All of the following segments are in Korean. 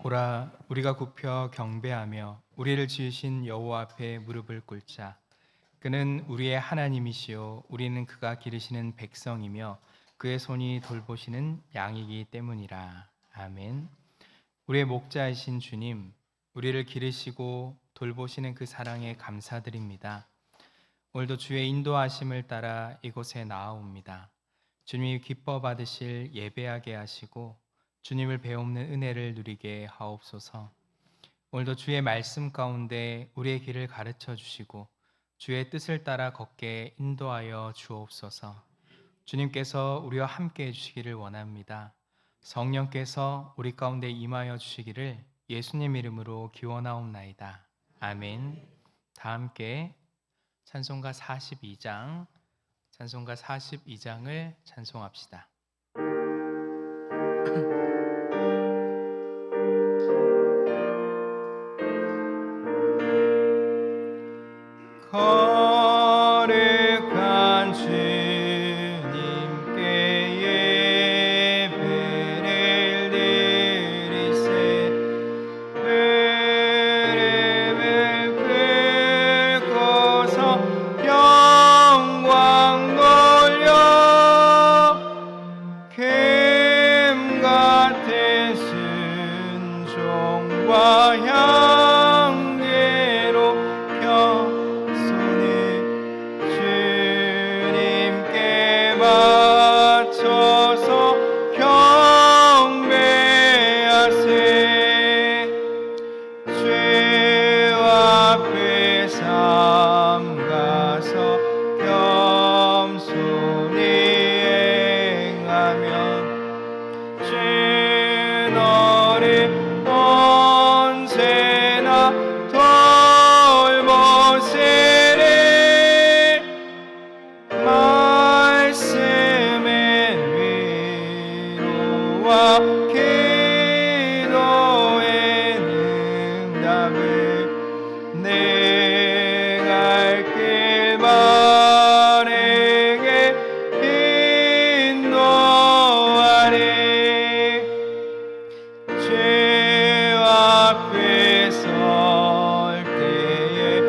오라 우리가 굽혀 경배하며 우리를 지으신 여호와 앞에 무릎을 꿇자. 그는 우리의 하나님이시요 우리는 그가 기르시는 백성이며 그의 손이 돌보시는 양이기 때문이라. 아멘. 우리의 목자이신 주님, 우리를 기르시고 돌보시는 그 사랑에 감사드립니다. 오늘도 주의 인도하심을 따라 이곳에 나아옵니다. 주님이 기뻐 받으실 예배하게 하시고 주님을 배우는 은혜를 누리게 하옵소서. 오늘도 주의 말씀 가운데 우리의 길을 가르쳐 주시고 주의 뜻을 따라 걷게 인도하여 주옵소서. 주님께서 우리와 함께 해주시기를 원합니다. 성령께서 우리 가운데 임하여 주시기를 예수님 이름으로 기원하옵나이다. 아멘. 다 함께 찬송가 42장을 찬송합시다. 거룩한 주님께 예배를 드리세. 무릎을 꿇고서 영광 돌려 금 같은 순종과 향기로 주님께 맞춰서 경배하세. 죄 앞에 삼가서 겸손히 행하면 주 너를 언제나 돌보시리. 말씀의 위로와 기도의 응답을 내 갈 길 바르게 인도하리. 죄 앞에 설 때에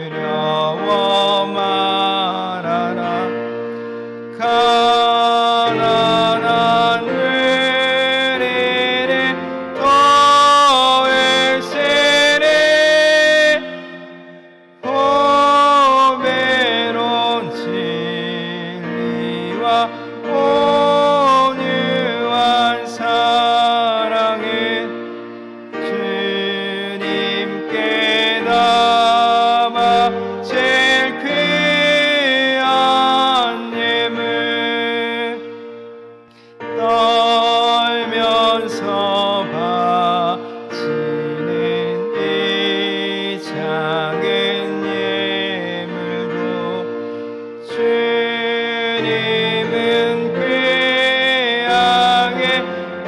두려워 말아라. 가난한 은혜를 더하시리. 보배로운 진리와 온유한 사랑은 주님께 담아 제일 귀한 예물 떨면서 바치는 이 작은 예물도 주님은 귀하게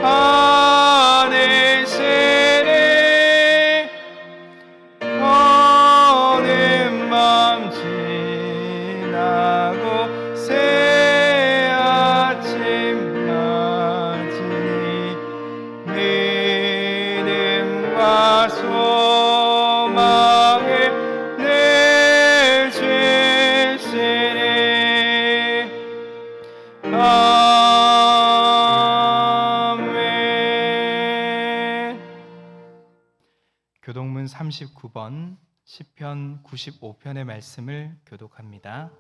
받으시리. 어느 밤 지나고 새 아침 맞으니 믿음과 소망을 늘 주시리. 아멘. 교동문 39번 시편 95편의 말씀을 교독합니다.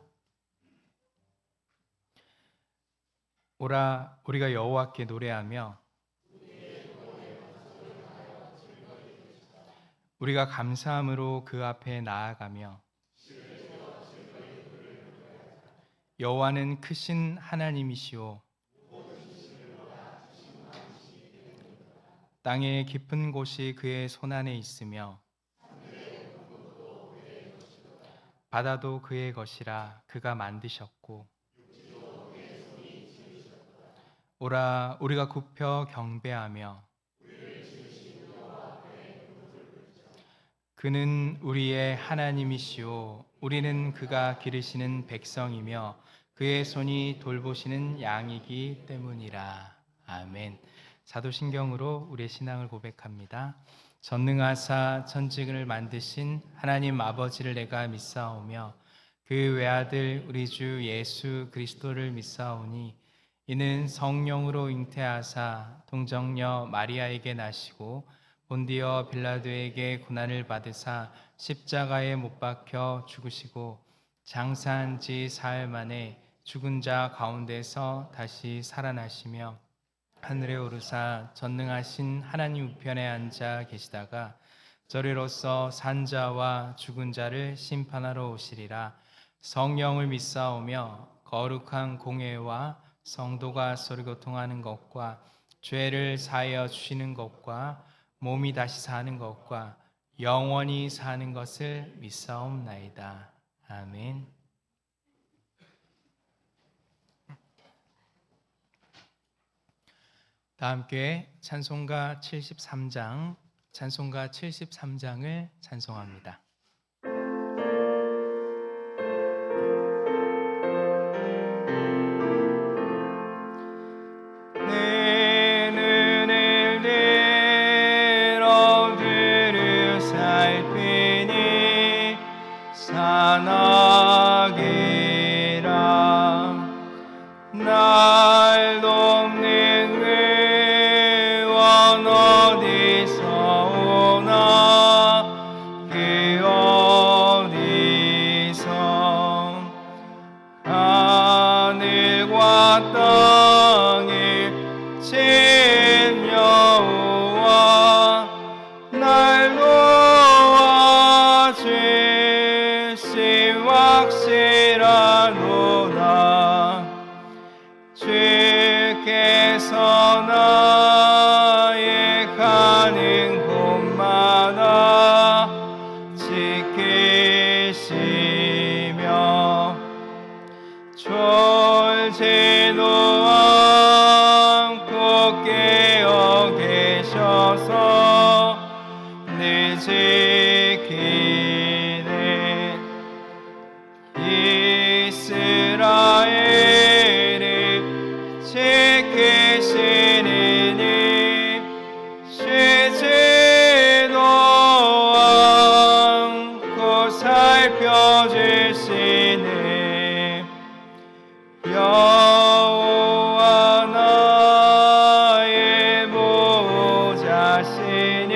오라 우리가 여호와께 노래하며 우리가 감사함으로 그 앞에 나아가며 여호와는 크신 하나님이시오 땅의 깊은 곳이 그의 손안에 있으며 바다도 그의 것이라 그가 만드셨고. 오라 우리가 굽혀 경배하며 그는 우리의 하나님이시오 우리는 그가 기르시는 백성이며 그의 손이 돌보시는 양이기 때문이라. 아멘. 사도신경으로 우리의 신앙을 고백합니다. 전능하사 천지를 만드신 하나님 아버지를 내가 믿사오며 그 외아들 우리 주 예수 그리스도를 믿사오니 이는 성령으로 잉태하사 동정녀 마리아에게 나시고 본디어 빌라도에게 고난을 받으사 십자가에 못 박혀 죽으시고 장사한 지 사흘 만에 죽은 자 가운데서 다시 살아나시며 하늘에 오르사 전능하신 하나님 우편에 앉아 계시다가 저리로서 산자와 죽은 자를 심판하러 오시리라. 성령을 믿사오며 거룩한 공회와 성도가 서로 교통하는 것과 죄를 사하여 주시는 것과 몸이 다시 사는 것과 영원히 사는 것을 믿사옵나이다. 아멘. 다 함께 찬송가 73장을 찬송합니다. 내 눈을 들어 들을 살피니 산악이라 날 돕는 의원 어디서 오나 그 어디서 하늘과 땅을 친 여호와 날 도와주심 확실하노라. 주께서 나의 가는 곳마다 지키시며 졸지도 않고 깨어 계셔서 늘 지키네. 이스라엘을 지키시는 이 쉬지도 않고 살펴주시네. 여호와 나의 보호자시니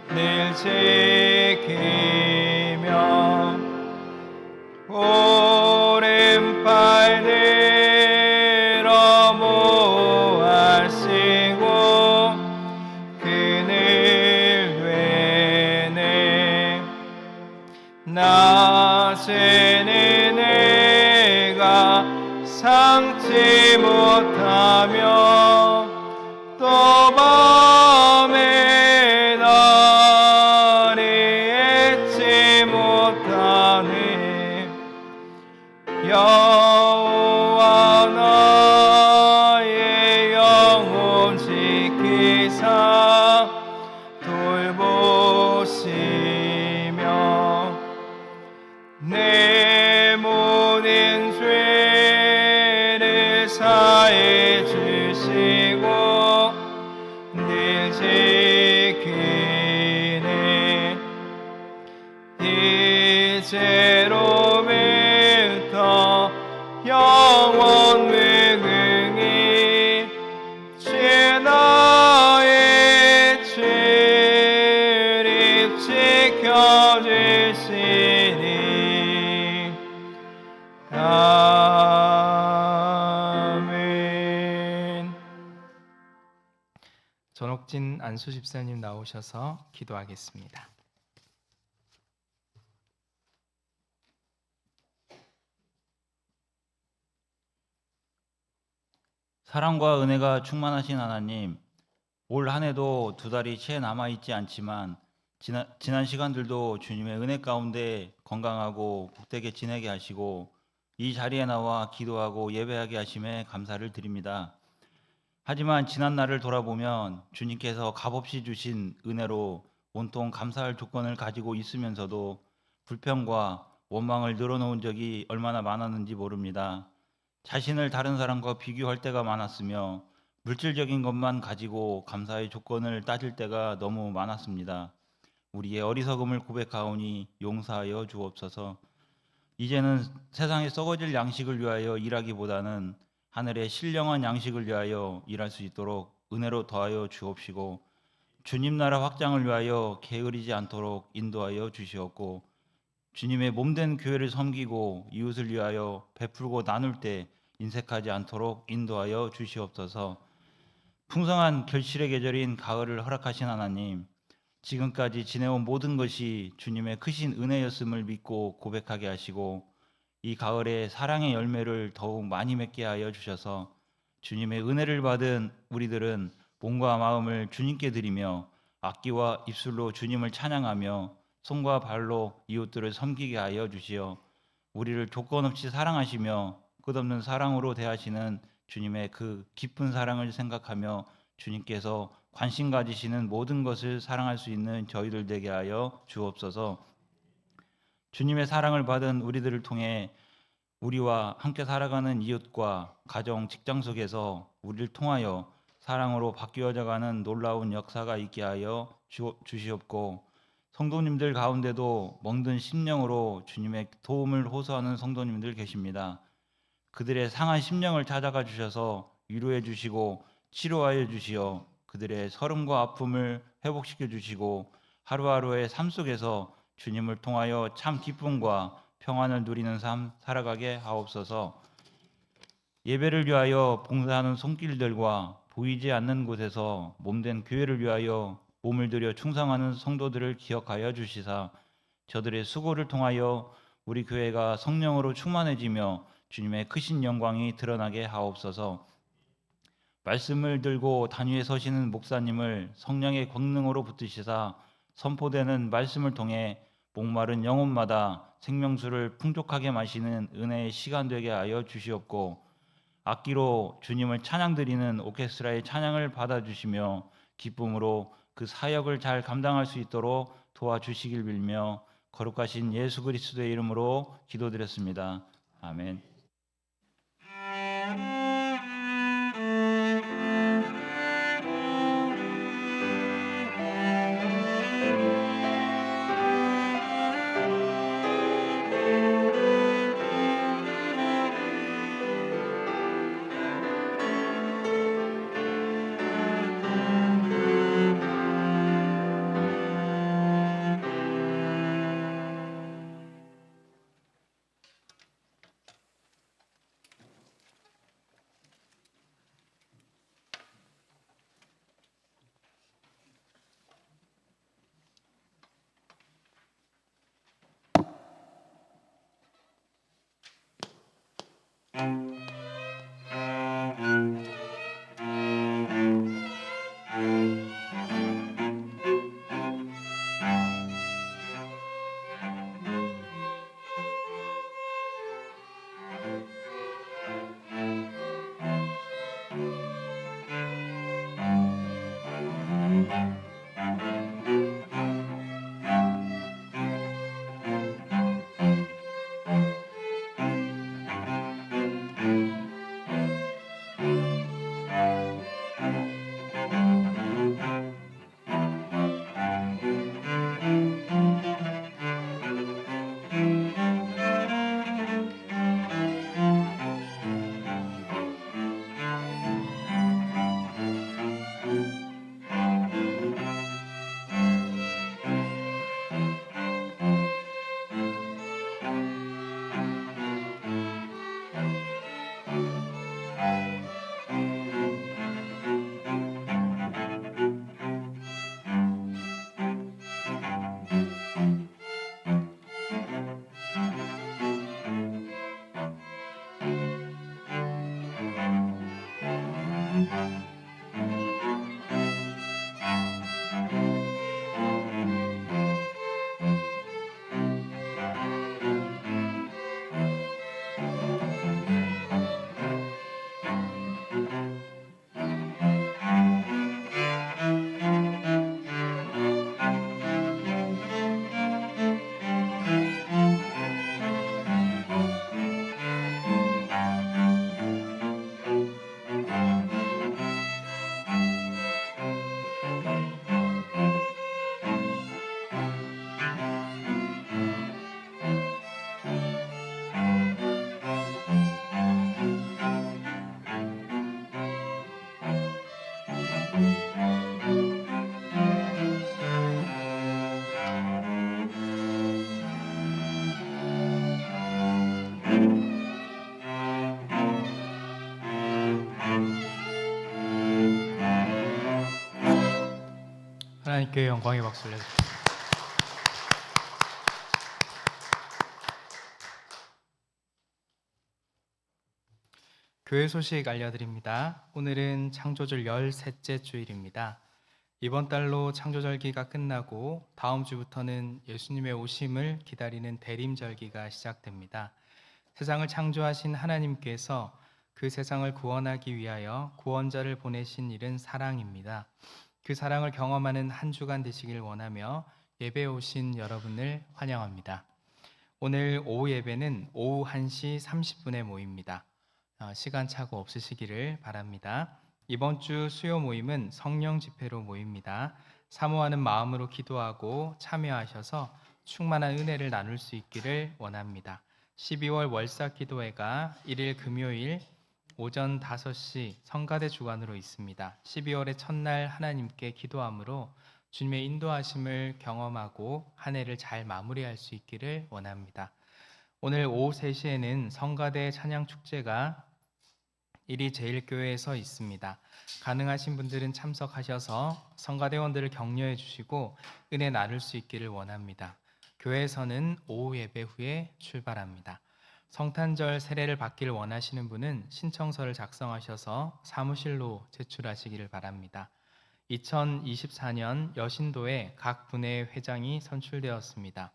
늘 지키며 오른팔 들어 모하시고 그늘 되네. 낮에는 내가 삼지 못하며 또 밤에 날이 잊지 못하네. 여호와 나의 영혼 지키사 돌보시며 내 모든 죄를 사해 주시고 늘 지키네. 이제로부터 영원 무궁히 주 나의 출입 지켜주시니 아멘. 전옥진 안수 집사님 나오셔서 기도하겠습니다. 사랑과 은혜가 충만하신 하나님, 올 한 해도 두 달이 채 남아있지 않지만 지난 시간들도 주님의 은혜 가운데 건강하고 복되게 지내게 하시고 이 자리에 나와 기도하고 예배하게 하심에 감사를 드립니다. 하지만 지난 날을 돌아보면 주님께서 값없이 주신 은혜로 온통 감사할 조건을 가지고 있으면서도 불평과 원망을 늘어놓은 적이 얼마나 많았는지 모릅니다. 자신을 다른 사람과 비교할 때가 많았으며 물질적인 것만 가지고 감사의 조건을 따질 때가 너무 많았습니다. 우리의 어리석음을 고백하오니 용서하여 주옵소서. 이제는 세상에 썩어질 양식을 위하여 일하기보다는 하늘의 신령한 양식을 위하여 일할 수 있도록 은혜로 더하여 주옵시고, 주님 나라 확장을 위하여 게으르지 않도록 인도하여 주시옵고, 주님의 몸된 교회를 섬기고 이웃을 위하여 베풀고 나눌 때 인색하지 않도록 인도하여 주시옵소서. 풍성한 결실의 계절인 가을을 허락하신 하나님, 지금까지 지내온 모든 것이 주님의 크신 은혜였음을 믿고 고백하게 하시고, 이 가을에 사랑의 열매를 더욱 많이 맺게 하여 주셔서 주님의 은혜를 받은 우리들은 몸과 마음을 주님께 드리며 악기와 입술로 주님을 찬양하며 손과 발로 이웃들을 섬기게 하여 주시어 우리를 조건 없이 사랑하시며 끝없는 사랑으로 대하시는 주님의 그 깊은 사랑을 생각하며 주님께서 관심 가지시는 모든 것을 사랑할 수 있는 저희들 되게 하여 주옵소서. 주님의 사랑을 받은 우리들을 통해 우리와 함께 살아가는 이웃과 가정, 직장 속에서 우리를 통하여 사랑으로 바뀌어져 가는 놀라운 역사가 있게 하여 주시옵고, 성도님들 가운데도 멍든 심령으로 주님의 도움을 호소하는 성도님들 계십니다. 그들의 상한 심령을 찾아가 주셔서 위로해 주시고 치료하여 주시어 그들의 서름과 아픔을 회복시켜 주시고 하루하루의 삶 속에서 주님을 통하여 참 기쁨과 평안을 누리는 삶 살아가게 하옵소서. 예배를 위하여 봉사하는 손길들과 보이지 않는 곳에서 몸된 교회를 위하여 몸을 들여 충성하는 성도들을 기억하여 주시사 저들의 수고를 통하여 우리 교회가 성령으로 충만해지며 주님의 크신 영광이 드러나게 하옵소서. 말씀을 들고 단위에 서시는 목사님을 성령의 권능으로 붙드시사 선포되는 말씀을 통해 목마른 영혼마다 생명수를 풍족하게 마시는 은혜의 시간 되게 하여 주시옵고, 악기로 주님을 찬양드리는 오케스트라의 찬양을 받아주시며 기쁨으로 그 사역을 잘 감당할 수 있도록 도와주시길 빌며 거룩하신 예수 그리스도의 이름으로 기도드렸습니다. 아멘. 하나님께 영광의 박수 올려드립니다. 교회 소식 알려드립니다. 오늘은 창조절 13째 주일입니다. 이번 달로 창조절기가 끝나고 다음 주부터는 예수님의 오심을 기다리는 대림절기가 시작됩니다. 세상을 창조하신 하나님께서 그 세상을 구원하기 위하여 구원자를 보내신 일은 사랑입니다. 그 사랑을 경험하는 한 주간 되시길 원하며 예배에 오신 여러분을 환영합니다. 오늘 오후 예배는 오후 1시 30분에 모입니다. 시간착오 없으시기를 바랍니다. 이번 주 수요 모임은 성령 집회로 모입니다. 사모하는 마음으로 기도하고 참여하셔서 충만한 은혜를 나눌 수 있기를 원합니다. 12월 월삭 기도회가 1일 금요일 오전 5시 성가대 주관으로 있습니다. 12월의 첫날 하나님께 기도함으로 주님의 인도하심을 경험하고 한 해를 잘 마무리할 수 있기를 원합니다. 오늘 오후 3시에는 성가대 찬양축제가 1위 제일교회에서 있습니다. 가능하신 분들은 참석하셔서 성가대원들을 격려해 주시고 은혜 나눌 수 있기를 원합니다. 교회에서는 오후 예배 후에 출발합니다. 성탄절 세례를 받기를 원하시는 분은 신청서를 작성하셔서 사무실로 제출하시기를 바랍니다. 2024년 여신도에 각 분의 회장이 선출되었습니다.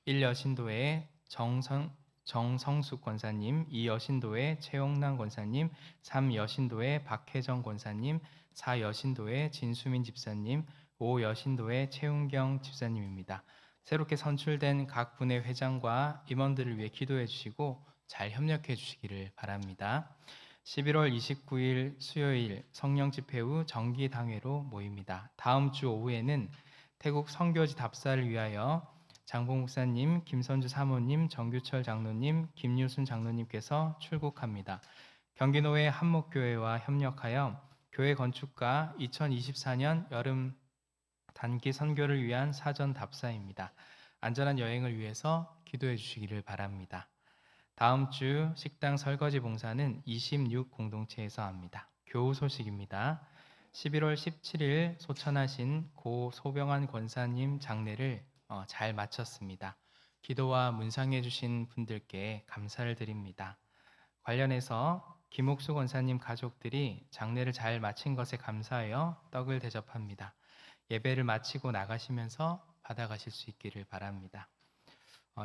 1여신도에 정성숙 권사님, 2여신도에 최용남 권사님, 3여신도에 박혜정 권사님, 4여신도에 진수민 집사님, 5여신도에 최은경 집사님입니다. 새롭게 선출된 각 분의 회장과 임원들을 위해 기도해 주시고 잘 협력해 주시기를 바랍니다. 11월 29일 수요일 성령 집회 후 정기 당회로 모입니다. 다음 주 오후에는 태국 선교지 답사를 위하여 장봉 목사님, 김선주 사모님, 정규철 장로님, 김유순 장로님께서 출국합니다. 경기노회 한목교회와 협력하여 교회 건축과 2024년 여름 단기 선교를 위한 사전 답사입니다. 안전한 여행을 위해서 기도해 주시기를 바랍니다. 다음 주 식당 설거지 봉사는 26 공동체에서 합니다. 교우 소식입니다. 11월 17일 소천하신 고 소병환 권사님 장례를 잘 마쳤습니다. 기도와 문상해 주신 분들께 감사를 드립니다. 관련해서 김옥수 권사님 가족들이 장례를 잘 마친 것에 감사하여 떡을 대접합니다. 예배를 마치고 나가시면서 받아가실 수 있기를 바랍니다.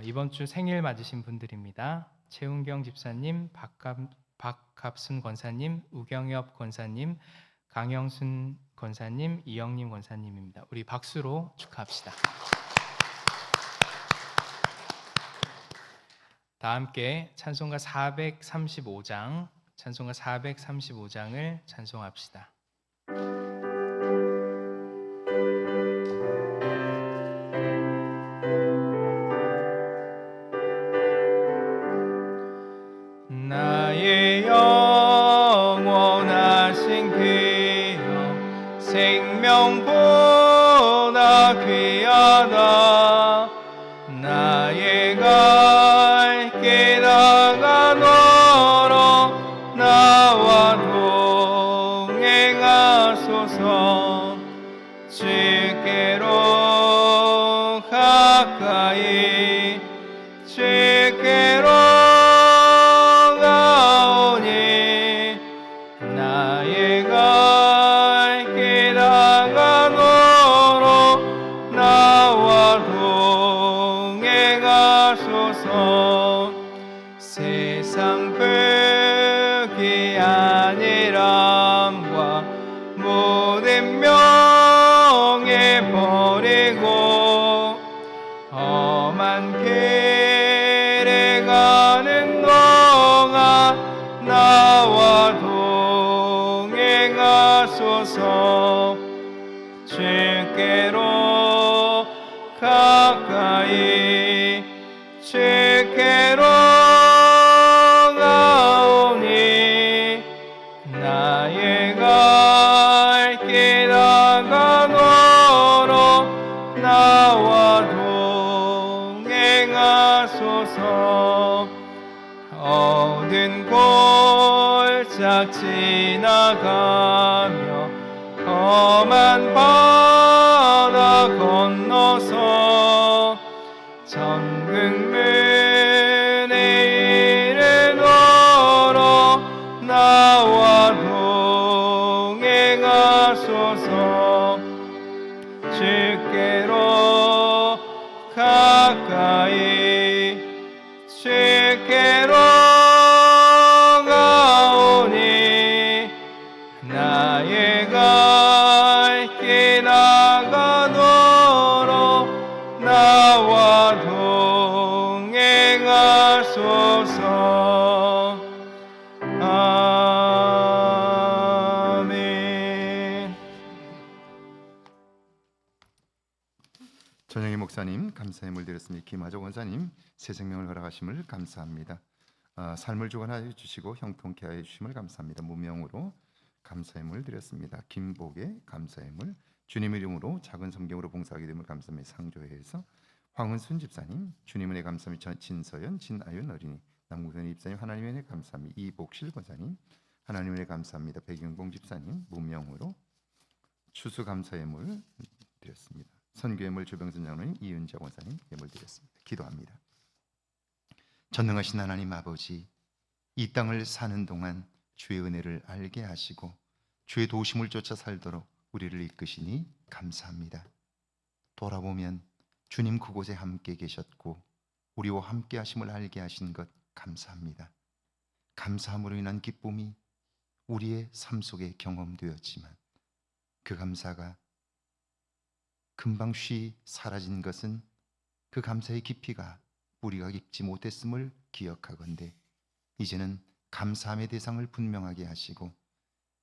이번 주 생일 맞으신 분들입니다. 최은경 집사님, 박갑순 권사님, 우경엽 권사님, 강영순 권사님, 이영림 권사님입니다. 우리 박수로 축하합시다. 다 함께 찬송가 435장을 찬송합시다. 나의 영원하신 귀여 생명보다 귀하다. 나의 갈 길 다가 너로 나와 동행하소서. 주께로 가까이 주께로 가오니 나의 갈 길 다가 너로 나와 동행하소서. 세상 벽이 아니람과 모든 명예 버리고 험한 길에 가는 동안 나와 동행하소서. 주께로 가까이 주께로 가오니 나의 갈 길 다가 너로 나와 동행하소서. 어두운 골짝 지나가며 험한 바다 주께로 가까이 주께로 가오니 나의 갈 길 나가도록 나와 동행하소서. 아멘. 전영희 목사님 감사의 물 드렸습니다. 김하정 원사님 새 생명을 허락하심을 감사합니다. 삶을 주관하여 주시고 형통케 하여 주심을 감사합니다. 무명으로 감사의 물 드렸습니다. 김복의 감사의 물, 주님 이름으로 작은 성경으로 봉사하게 됨을 감사합니다. 상조회에서 황은순 집사님, 주님 은혜 감사합니다. 진서연, 진아윤 어린이, 남궁선 입사님 하나님의 은혜 감사합니다. 이복실 권사님 하나님의 은혜 감사합니다. 백윤봉 집사님 무명으로 추수 감사의 물 드렸습니다. 선교의 물 조병선 장로님, 이윤자 권사님 예물 드렸습니다. 기도합니다. 전능하신 하나님 아버지, 이 땅을 사는 동안 주의 은혜를 알게 하시고 주의 도심을 쫓아 살도록 우리를 이끄시니 감사합니다. 돌아보면 주님 그곳에 함께 계셨고 우리와 함께 하심을 알게 하신 것 감사합니다. 감사함으로 인한 기쁨이 우리의 삶 속에 경험되었지만 그 감사가 금방 쉬 사라진 것은 그 감사의 깊이가 뿌리가 깊지 못했음을 기억하건대 이제는 감사함의 대상을 분명하게 하시고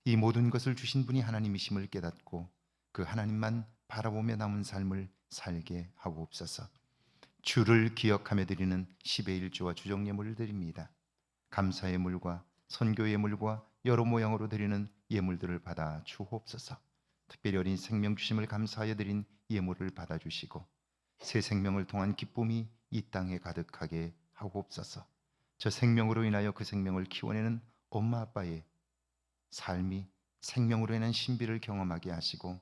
이 모든 것을 주신 분이 하나님이심을 깨닫고 그 하나님만 바라보며 남은 삶을 살게 하옵소서. 주를 기억하며 드리는 10의 1조와 주정예물을 드립니다. 감사의 물과 선교의 물과 여러 모양으로 드리는 예물들을 받아 주옵소서. 특별히 어린 생명 주심을 감사하여 드린 예물을 받아주시고 새 생명을 통한 기쁨이 이 땅에 가득하게 하옵소서. 저 생명으로 인하여 그 생명을 키워내는 엄마 아빠의 삶이 생명으로 인한 신비를 경험하게 하시고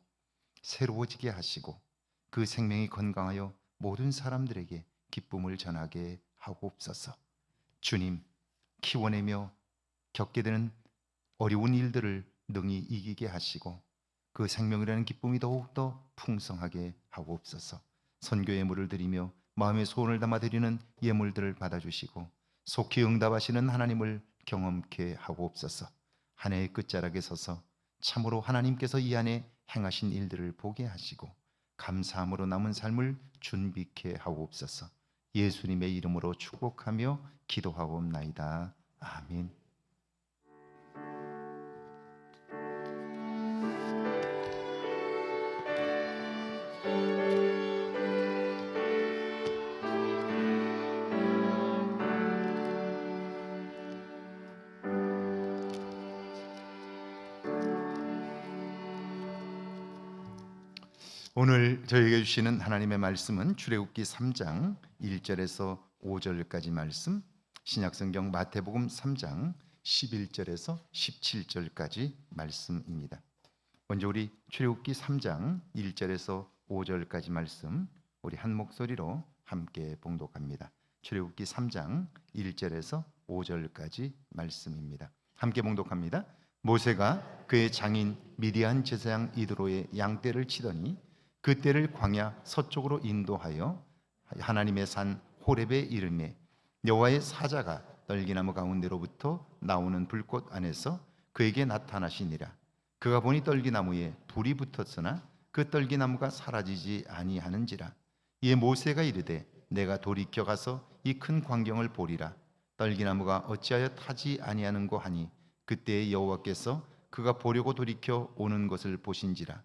새로워지게 하시고 그 생명이 건강하여 모든 사람들에게 기쁨을 전하게 하옵소서. 주님, 키워내며 겪게 되는 어려운 일들을 능히 이기게 하시고 그 생명이라는 기쁨이 더욱더 풍성하게 하옵소서. 선교의 물을 드리며 마음의 소원을 담아 드리는 예물들을 받아주시고 속히 응답하시는 하나님을 경험케 하옵소서. 한 해의 끝자락에 서서 참으로 하나님께서 이 안에 행하신 일들을 보게 하시고 감사함으로 남은 삶을 준비케 하옵소서. 예수님의 이름으로 축복하며 기도하옵나이다. 아멘. 오늘 저에게 주시는 하나님의 말씀은 출애굽기 3장 1절에서 5절까지 말씀, 신약성경 마태복음 3장 11절에서 17절까지 말씀입니다. 먼저 우리 출애굽기 3장 1절에서 5절까지 말씀 우리 한 목소리로 함께 봉독합니다. 출애굽기 3장 1절에서 5절까지 말씀입니다. 함께 봉독합니다. 모세가 그의 장인 미디안 제사장 이드로의 양떼를 치더니 그 떼를 광야 서쪽으로 인도하여 하나님의 산 호렙에 이르매 여호와의 사자가 떨기나무 가운데로부터 나오는 불꽃 안에서 그에게 나타나시니라. 그가 보니 떨기나무에 불이 붙었으나 그 떨기나무가 사라지지 아니하는지라. 이에 모세가 이르되 내가 돌이켜 가서 이 큰 광경을 보리라. 떨기나무가 어찌하여 타지 아니하는고 하니 그때 여호와께서 그가 보려고 돌이켜 오는 것을 보신지라.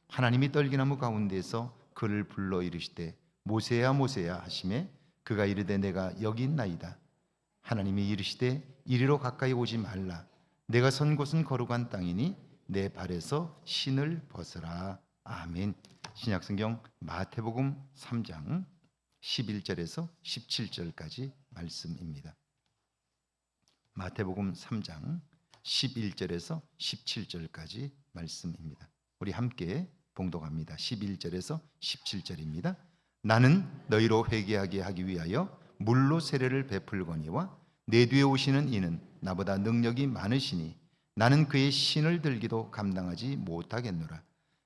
하나님이 떨기나무 가운데에서 그를 불러 이르시되 모세야 모세야 하시매 그가 이르되 내가 여기 있나이다. 하나님이 이르시되 이리로 가까이 오지 말라. 내가 선 곳은 거룩한 땅이니 내 발에서 신을 벗으라. 아멘. 신약성경 마태복음 3장 11절에서 17절까지 말씀입니다. 마태복음 3장 11절에서 17절까지 말씀입니다. 우리 함께 봉독합니다. 11절에서 17절입니다. 나는 너희로 회개하게 하기 위하여 물로 세례를 베풀거니와 내 뒤에 오시는 이는 나보다 능력이 많으시니 나는 그의 신을 들기도 감당하지 못하겠노라.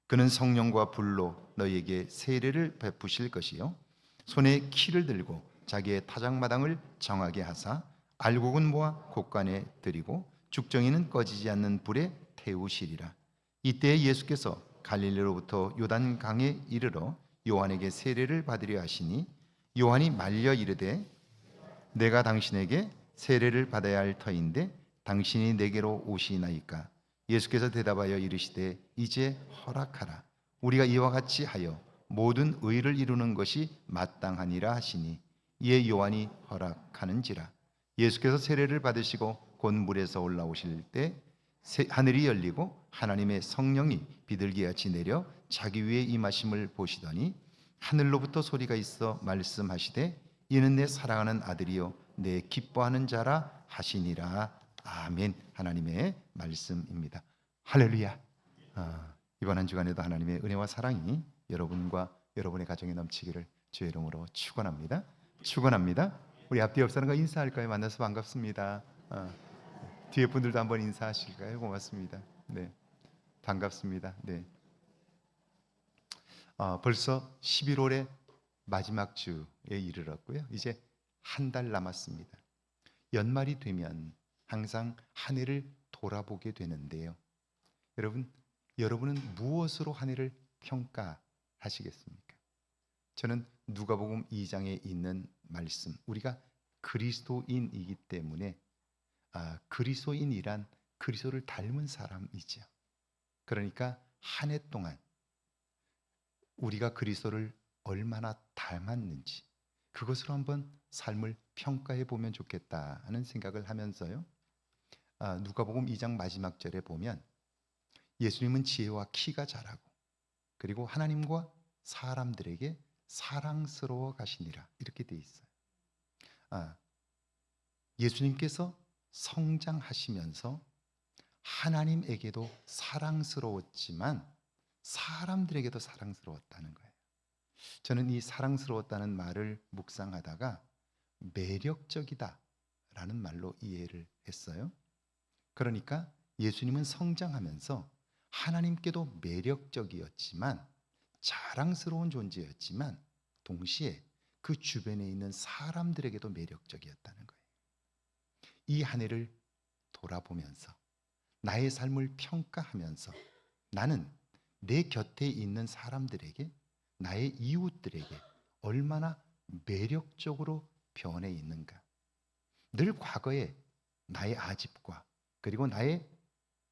그는 성령과 불로 너희에게 세례를 베푸실 것이요 손에 키를 들고 자기의 타작마당을 정하게 하사 알곡은 모아 곳간에 들이고 죽정이는 꺼지지 않는 불에 태우시리라. 이때 예수께서 갈릴리로부터 요단강에 이르러 요한에게 세례를 받으려 하시니 요한이 말려 이르되 내가 당신에게 세례를 받아야 할 터인데 당신이 내게로 오시나이까. 예수께서 대답하여 이르시되 이제 허락하라. 우리가 이와 같이 하여 모든 의를 이루는 것이 마땅하니라 하시니 이에 요한이 허락하는지라. 예수께서 세례를 받으시고 곧 물에서 올라오실 때 하늘이 열리고 하나님의 성령이 비둘기같이 내려 자기 위에 임하심을 보시더니 하늘로부터 소리가 있어 말씀하시되 이는 내 사랑하는 아들이요 내 기뻐하는 자라 하시니라. 아멘. 하나님의 말씀입니다. 할렐루야. 이번 한 주간에도 하나님의 은혜와 사랑이 여러분과 여러분의 가정에 넘치기를 주의 이름으로 축원합니다. 축원합니다. 우리 앞뒤 옆 사람과 인사할까요? 만나서 반갑습니다. 뒤에 분들도 한번 인사하실까요? 고맙습니다. 네, 반갑습니다. 네. 벌써 11월의 마지막 주에 이르렀고요. 이제 한 달 남았습니다. 연말이 되면 항상 한 해를 돌아보게 되는데요. 여러분은 무엇으로 한 해를 평가하시겠습니까? 저는 누가복음 2장에 있는 말씀, 우리가 그리스도인이기 때문에 그리스도인이란 그리스도를 닮은 사람이죠. 그러니까 한 해 동안 우리가 그리스도를 얼마나 닮았는지 그것으로 한번 삶을 평가해 보면 좋겠다는 생각을 하면서요. 누가복음 2장 마지막 절에 보면 예수님은 지혜와 키가 자라고 그리고 하나님과 사람들에게 사랑스러워 가시니라 이렇게 돼 있어요. 예수님께서 성장하시면서 하나님에게도 사랑스러웠지만 사람들에게도 사랑스러웠다는 거예요. 저는 이 사랑스러웠다는 말을 묵상하다가 매력적이다라는 말로 이해를 했어요. 그러니까 예수님은 성장하면서 하나님께도 매력적이었지만 자랑스러운 존재였지만 동시에 그 주변에 있는 사람들에게도 매력적이었다는 거예요. 이 한 해를 돌아보면서 나의 삶을 평가하면서 나는 내 곁에 있는 사람들에게 나의 이웃들에게 얼마나 매력적으로 변해 있는가. 늘 과거에 나의 아집과 그리고 나의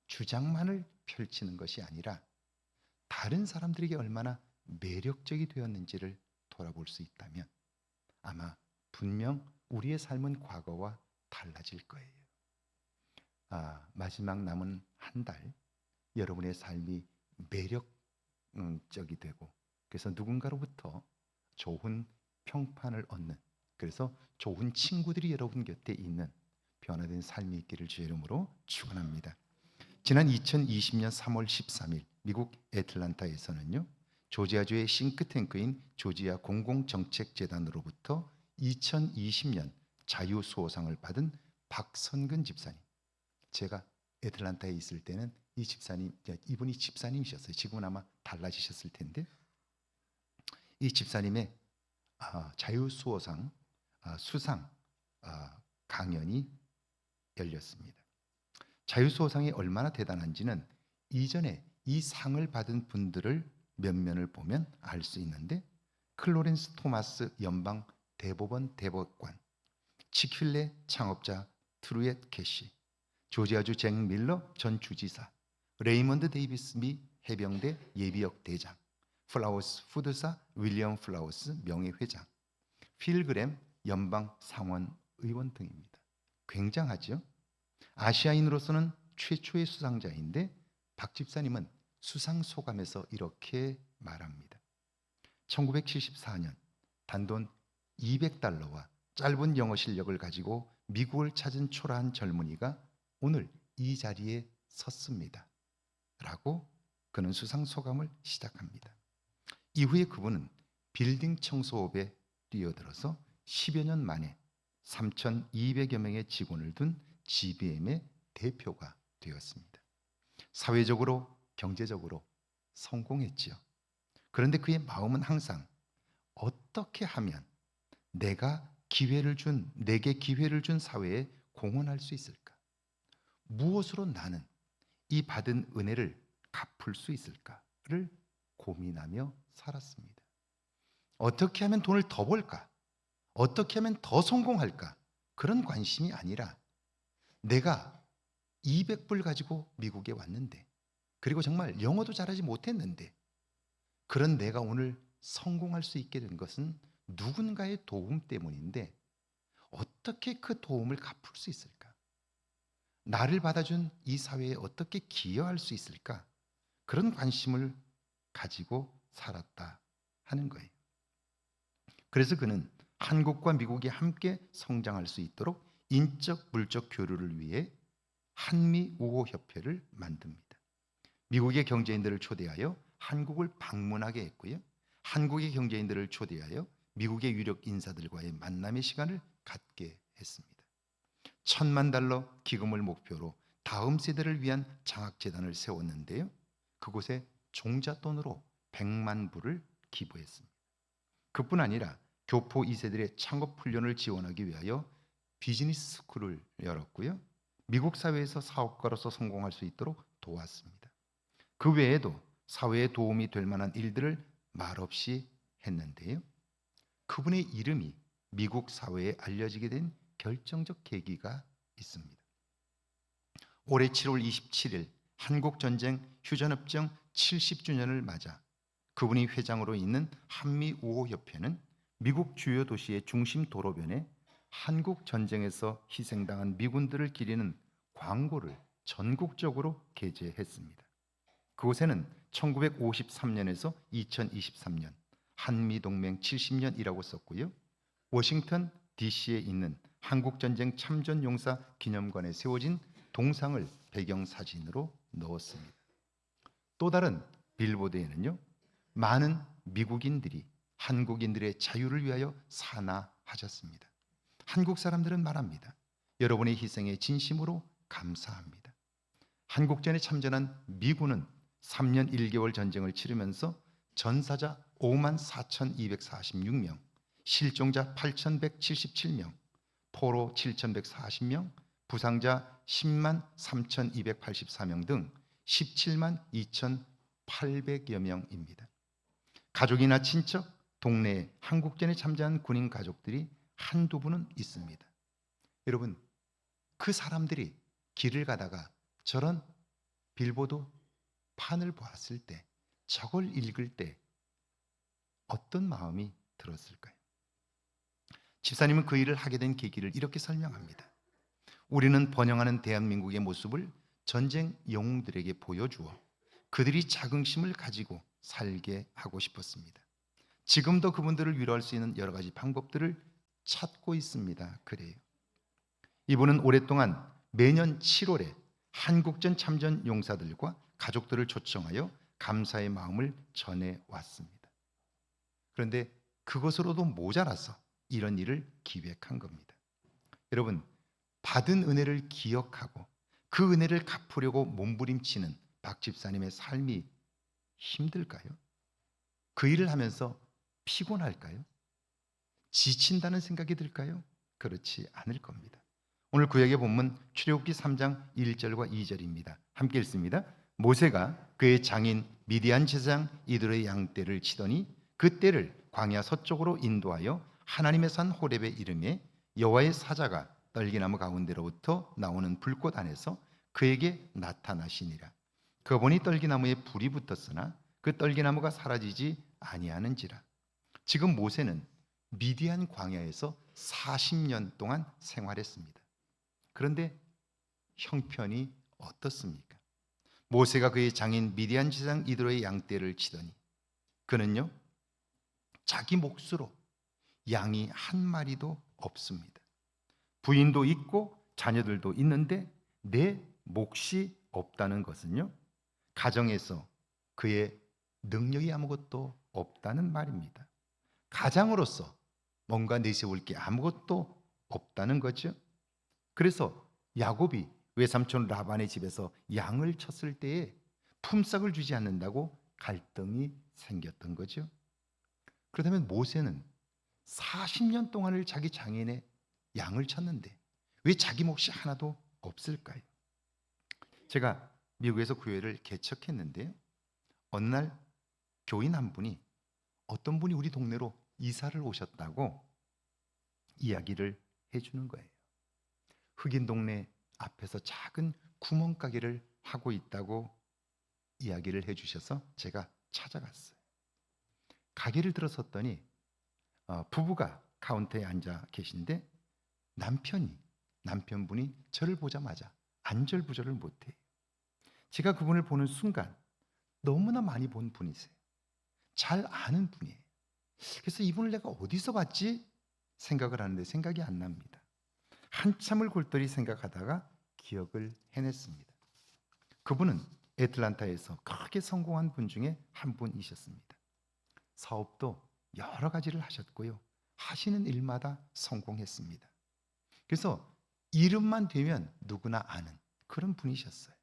주장만을 펼치는 것이 아니라 다른 사람들에게 얼마나 매력적이 되었는지를 돌아볼 수 있다면 아마 분명 우리의 삶은 과거와 달라질 거예요. 마지막 남은 한 달 여러분의 삶이 매력적이 되고 그래서 누군가로부터 좋은 평판을 얻는 그래서 좋은 친구들이 여러분 곁에 있는 변화된 삶이 있기를 주의 이름으로 축원합니다. 지난 2020년 3월 13일 미국 애틀란타에서는요. 조지아주의 싱크탱크인 조지아 공공정책재단으로부터 2020년 자유수호상을 받은 박선근 집사님. 제가 애틀란타에 있을 때는 이 집사님, 이분이 집사님이셨어요. 지금은 아마 달라지셨을 텐데 이 집사님의 자유수호상 수상 강연이 열렸습니다. 자유수호상이 얼마나 대단한지는 이전에 이 상을 받은 분들을 면면을 보면 알 수 있는데 클로렌스 토마스 연방 대법원 대법관, 치큄레 창업자 트루엣 캐시, 조지아주 잭 밀러 전 주지사, 레이먼드 데이비스 미 해병대 예비역 대장, 플라워스 푸드사 윌리엄 플라워스 명예회장, 필그램 연방 상원 의원 등입니다. 굉장하죠? 아시아인으로서는 최초의 수상자인데 박 집사님은 수상 소감에서 이렇게 말합니다. 1974년 단돈 $200와 짧은 영어 실력을 가지고 미국을 찾은 초라한 젊은이가 오늘 이 자리에 섰습니다. 라고 그는 수상 소감을 시작합니다. 이후에 그분은 빌딩 청소업에 뛰어들어서 10여 년 만에 3,200여 명의 직원을 둔 GBM의 대표가 되었습니다. 사회적으로, 경제적으로 성공했지요. 그런데 그의 마음은 항상 어떻게 하면 내게 기회를 준 사회에 공헌할 수 있을까? 무엇으로 나는 이 받은 은혜를 갚을 수 있을까를 고민하며 살았습니다. 어떻게 하면 돈을 더 벌까? 어떻게 하면 더 성공할까? 그런 관심이 아니라 내가 200불 가지고 미국에 왔는데, 그리고 정말 영어도 잘하지 못했는데, 그런 내가 오늘 성공할 수 있게 된 것은 누군가의 도움 때문인데 어떻게 그 도움을 갚을 수 있을까? 나를 받아준 이 사회에 어떻게 기여할 수 있을까? 그런 관심을 가지고 살았다 하는 거예요. 그래서 그는 한국과 미국이 함께 성장할 수 있도록 인적 물적 교류를 위해 한미우호협회를 만듭니다. 미국의 경제인들을 초대하여 한국을 방문하게 했고요. 한국의 경제인들을 초대하여 미국의 유력 인사들과의 만남의 시간을 갖게 했습니다. $10,000,000 기금을 목표로 다음 세대를 위한 장학재단을 세웠는데요. 그곳에 종잣돈으로 100만 불을 기부했습니다. 그뿐 아니라 교포 2세들의 창업 훈련을 지원하기 위하여 비즈니스 스쿨을 열었고요. 미국 사회에서 사업가로서 성공할 수 있도록 도왔습니다. 그 외에도 사회에 도움이 될 만한 일들을 말없이 했는데요. 그분의 이름이 미국 사회에 알려지게 된 결정적 계기가 있습니다. 올해 7월 27일 한국전쟁 휴전협정 70주년을 맞아 그분이 회장으로 있는 한미우호협회는 미국 주요 도시의 중심 도로변에 한국 전쟁에서 희생당한 미군들을 기리는 광고를 전국적으로 게재했습니다. 그곳에는 1953년에서 2023년 한미동맹 70년이라고 썼고요. 워싱턴 DC에 있는 한국전쟁 참전용사 기념관에 세워진 동상을 배경사진으로 넣었습니다. 또 다른 빌보드에는요, 많은 미국인들이 한국인들의 자유를 위하여 산화하셨습니다. 한국 사람들은 말합니다. 여러분의 희생에 진심으로 감사합니다. 한국전에 참전한 미군은 3년 1개월 전쟁을 치르면서 전사자 54,246명, 실종자 8,177명, 포로 7,140명, 부상자 10만 3,284명 등 17만 2,800여 명입니다. 가족이나 친척, 동네에 한국전에 참전한 군인 가족들이 한두 분은 있습니다. 여러분, 그 사람들이 길을 가다가 저런 빌보드 판을 보았을 때, 저걸 읽을 때 어떤 마음이 들었을까요? 집사님은 그 일을 하게 된 계기를 이렇게 설명합니다. 우리는 번영하는 대한민국의 모습을 전쟁 영웅들에게 보여주어 그들이 자긍심을 가지고 살게 하고 싶었습니다. 지금도 그분들을 위로할 수 있는 여러 가지 방법들을 찾고 있습니다. 그래요. 이분은 오랫동안 매년 7월에 한국전 참전 용사들과 가족들을 초청하여 감사의 마음을 전해왔습니다. 그런데 그것으로도 모자라서 이런 일을 기획한 겁니다. 여러분, 받은 은혜를 기억하고 그 은혜를 갚으려고 몸부림치는 박 집사님의 삶이 힘들까요? 그 일을 하면서 피곤할까요? 지친다는 생각이 들까요? 그렇지 않을 겁니다. 오늘 구약의 본문 출애굽기 3장 1절과 2절입니다. 함께 읽습니다. 모세가 그의 장인 미디안 제사장 이들의 양떼를 치더니 그 떼를 광야 서쪽으로 인도하여 하나님의 산 호렙에 이르매 여호와의 사자가 떨기나무 가운데로부터 나오는 불꽃 안에서 그에게 나타나시니라. 그가 보니 떨기나무에 불이 붙었으나 그 떨기나무가 사라지지 아니하는지라. 지금 모세는 미디안 광야에서 40년 동안 생활했습니다. 그런데 형편이 어떻습니까? 모세가 그의 장인 미디안 제사장 이드로의 양떼를 치더니 그는요, 자기 몫으로 양이 한 마리도 없습니다. 부인도 있고 자녀들도 있는데 내 몫이 없다는 것은요, 가정에서 그의 능력이 아무것도 없다는 말입니다. 가장으로서 뭔가 내세울 게 아무것도 없다는 거죠. 그래서 야곱이 외삼촌 라반의 집에서 양을 쳤을 때에 품삯을 주지 않는다고 갈등이 생겼던 거죠. 그렇다면 모세는 40년 동안을 자기 장인의 양을 쳤는데 왜 자기 몫이 하나도 없을까요? 제가 미국에서 교회를 개척했는데요. 어느 날 교인 한 분이 어떤 분이 우리 동네로 이사를 오셨다고 이야기를 해주는 거예요. 흑인 동네 앞에서 작은 구멍가게를 하고 있다고 이야기를 해주셔서 제가 찾아갔어요. 가게를 들어섰더니 부부가 카운터에 앉아 계신데 남편분이 저를 보자마자 안절부절을 못해요. 제가 그분을 보는 순간 너무나 많이 본 분이세요. 잘 아는 분이에요. 그래서 이분을 내가 어디서 봤지 생각을 하는데 생각이 안 납니다. 한참을 골똘히 생각하다가 기억을 해냈습니다. 그분은 애틀란타에서 크게 성공한 분 중에 한 분이셨습니다. 사업도 여러 가지를 하셨고요. 하시는 일마다 성공했습니다. 그래서 이름만 되면 누구나 아는 그런 분이셨어요.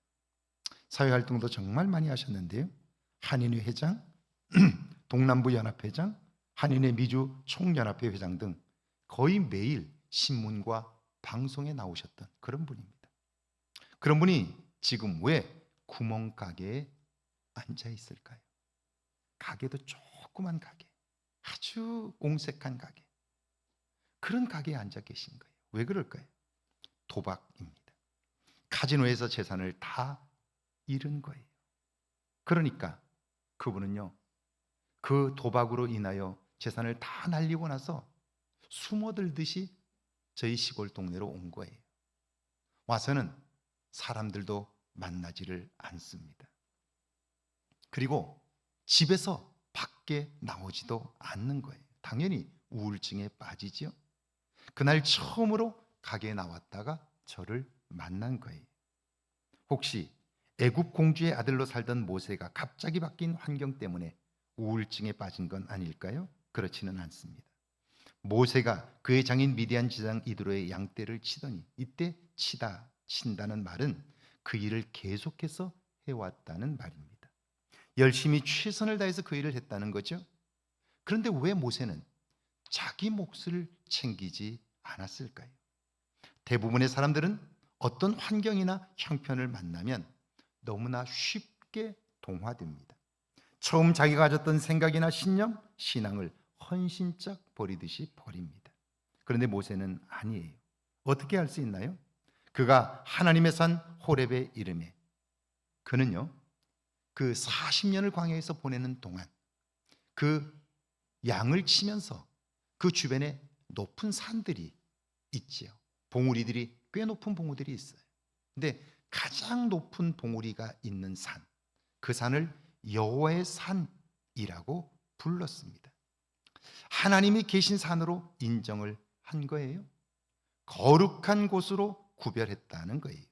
사회활동도 정말 많이 하셨는데요. 한인회 회장, 동남부 연합회장, 한인회 미주 총연합회 회장 등 거의 매일 신문과 방송에 나오셨던 그런 분입니다. 그런 분이 지금 왜 구멍가게에 앉아 있을까요? 가게도 조그만 가게, 아주 옹색한 가게, 그런 가게에 앉아 계신 거예요. 왜 그럴까요? 도박입니다. 카지노에서 재산을 다 잃은 거예요. 그러니까 그분은요, 그 도박으로 인하여 재산을 다 날리고 나서 숨어들듯이 저희 시골 동네로 온 거예요. 와서는 사람들도 만나지를 않습니다. 그리고 집에서 밖에 나오지도 않는 거예요. 당연히 우울증에 빠지죠. 그날 처음으로 가게에 나왔다가 저를 만난 거예요. 혹시 애굽 공주의 아들로 살던 모세가 갑자기 바뀐 환경 때문에 우울증에 빠진 건 아닐까요? 그렇지는 않습니다. 모세가 그의 장인 미디안 지장 이드로의 양떼를 치더니 이때 친다는 말은 그 일을 계속해서 해왔다는 말입니다. 열심히 최선을 다해서 그 일을 했다는 거죠. 그런데 왜 모세는 자기 몫을 챙기지 않았을까요? 대부분의 사람들은 어떤 환경이나 형편을 만나면 너무나 쉽게 동화됩니다. 처음 자기가 가졌던 생각이나 신념, 신앙을 헌신짝 버리듯이 버립니다. 그런데 모세는 아니에요. 어떻게 할 수 있나요? 그가 하나님의 산 호렙에 이르매 그는요, 그 40년을 광야에서 보내는 동안 그 양을 치면서 그 주변에 높은 산들이 있지요. 봉우리들이 꽤 높은 봉우리들이 있어요. 근데 가장 높은 봉우리가 있는 산, 그 산을 여호와의 산이라고 불렀습니다. 하나님이 계신 산으로 인정을 한 거예요. 거룩한 곳으로 구별했다는 거예요.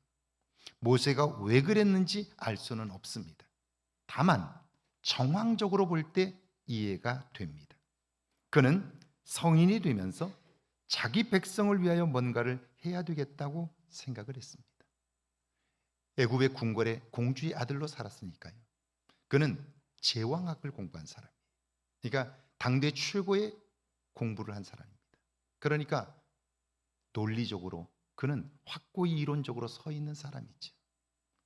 모세가 왜 그랬는지 알 수는 없습니다. 다만 정황적으로 볼 때 이해가 됩니다. 그는 성인이 되면서 자기 백성을 위하여 뭔가를 해야 되겠다고 생각을 했습니다. 애굽의 궁궐의 공주의 아들로 살았으니까요. 그는 제왕학을 공부한 사람이에요. 그러니까 당대 최고의 공부를 한 사람입니다. 그러니까 논리적으로 그는 확고히 이론적으로 서 있는 사람이죠.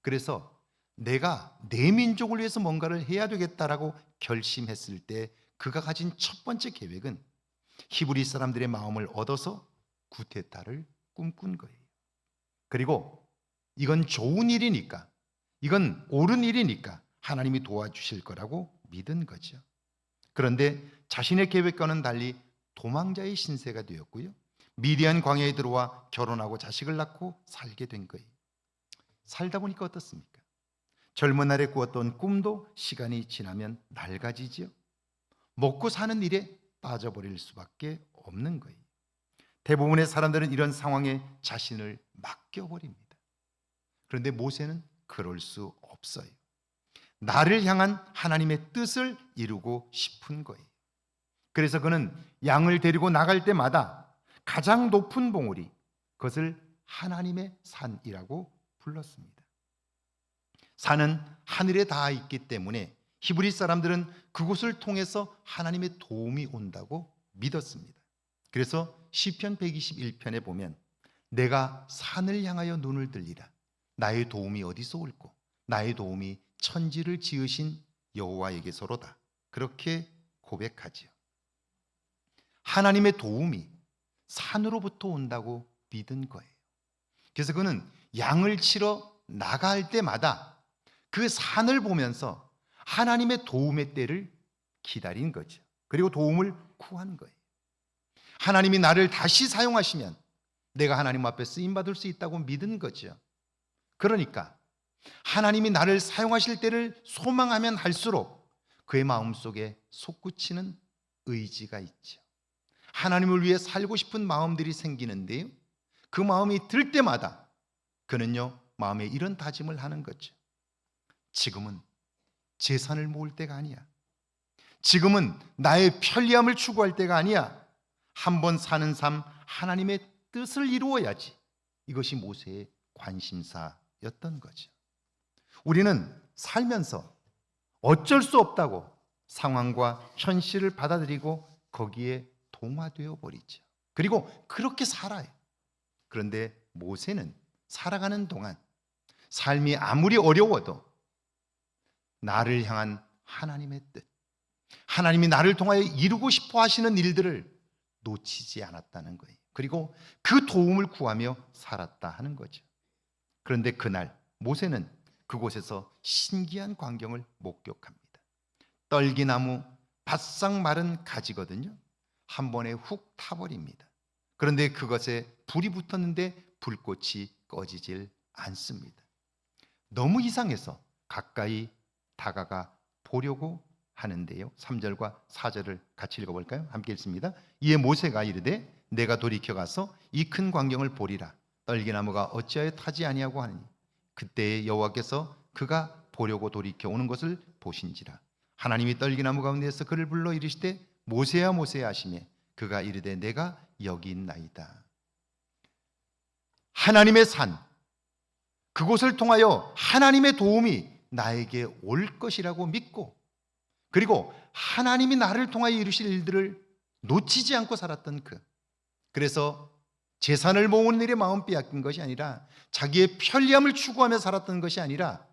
그래서 내가 내 민족을 위해서 뭔가를 해야 되겠다라고 결심했을 때 그가 가진 첫 번째 계획은 히브리 사람들의 마음을 얻어서 구테타를 꿈꾼 거예요. 그리고 이건 좋은 일이니까, 이건 옳은 일이니까 하나님이 도와주실 거라고 믿은 거죠. 그런데 자신의 계획과는 달리 도망자의 신세가 되었고요. 미디안 광야에 들어와 결혼하고 자식을 낳고 살게 된 거예요. 살다 보니까 어떻습니까? 젊은 날에 꾸었던 꿈도 시간이 지나면 낡아지지요. 먹고 사는 일에 빠져버릴 수밖에 없는 거예요. 대부분의 사람들은 이런 상황에 자신을 맡겨버립니다. 그런데 모세는 그럴 수 없어요. 나를 향한 하나님의 뜻을 이루고 싶은 거예요. 그래서 그는 양을 데리고 나갈 때마다 가장 높은 봉우리, 그것을 하나님의 산이라고 불렀습니다. 산은 하늘에 닿아 있기 때문에 히브리 사람들은 그곳을 통해서 하나님의 도움이 온다고 믿었습니다. 그래서 시편 121편에 보면 내가 산을 향하여 눈을 들리라. 나의 도움이 어디서 올꼬? 나의 도움이 천지를 지으신 여호와에게서로다. 그렇게 고백하지요. 하나님의 도움이 산으로부터 온다고 믿은 거예요. 그래서 그는 양을 치러 나갈 때마다 그 산을 보면서 하나님의 도움의 때를 기다린 거죠. 그리고 도움을 구한 거예요. 하나님이 나를 다시 사용하시면 내가 하나님 앞에 쓰임받을 수 있다고 믿은 거죠. 그러니까 하나님이 나를 사용하실 때를 소망하면 할수록 그의 마음속에 솟구치는 의지가 있죠. 하나님을 위해 살고 싶은 마음들이 생기는데요, 그 마음이 들 때마다 그는요 마음에 이런 다짐을 하는 거죠. 지금은 재산을 모을 때가 아니야. 지금은 나의 편리함을 추구할 때가 아니야. 한번 사는 삶 하나님의 뜻을 이루어야지. 이것이 모세의 관심사였던 거죠. 우리는 살면서 어쩔 수 없다고 상황과 현실을 받아들이고 거기에 동화되어 버리죠. 그리고 그렇게 살아요. 그런데 모세는 살아가는 동안 삶이 아무리 어려워도 나를 향한 하나님의 뜻, 하나님이 나를 통하여 이루고 싶어 하시는 일들을 놓치지 않았다는 거예요. 그리고 그 도움을 구하며 살았다 하는 거죠. 그런데 그날 모세는 그곳에서 신기한 광경을 목격합니다. 떨기나무 바싹 마른 가지거든요. 한 번에 훅 타버립니다. 그런데 그것에 불이 붙었는데 불꽃이 꺼지질 않습니다. 너무 이상해서 가까이 다가가 보려고 하는데요. 3절과 4절을 같이 읽어볼까요? 함께 읽습니다. 이에 모세가 이르되 내가 돌이켜 가서 이 큰 광경을 보리라. 떨기나무가 어찌하여 타지 아니하고 하느니 그때에 여호와께서 그가 보려고 돌이켜 오는 것을 보신지라. 하나님이 떨기나무 가운데에서 그를 불러 이르시되 모세야 모세야 하시매 그가 이르되 내가 여기 있나이다. 하나님의 산, 그곳을 통하여 하나님의 도움이 나에게 올 것이라고 믿고, 그리고 하나님이 나를 통하여 이루실 일들을 놓치지 않고 살았던 그래서 재산을 모으는 일에 마음 빼앗긴 것이 아니라, 자기의 편리함을 추구하며 살았던 것이 아니라,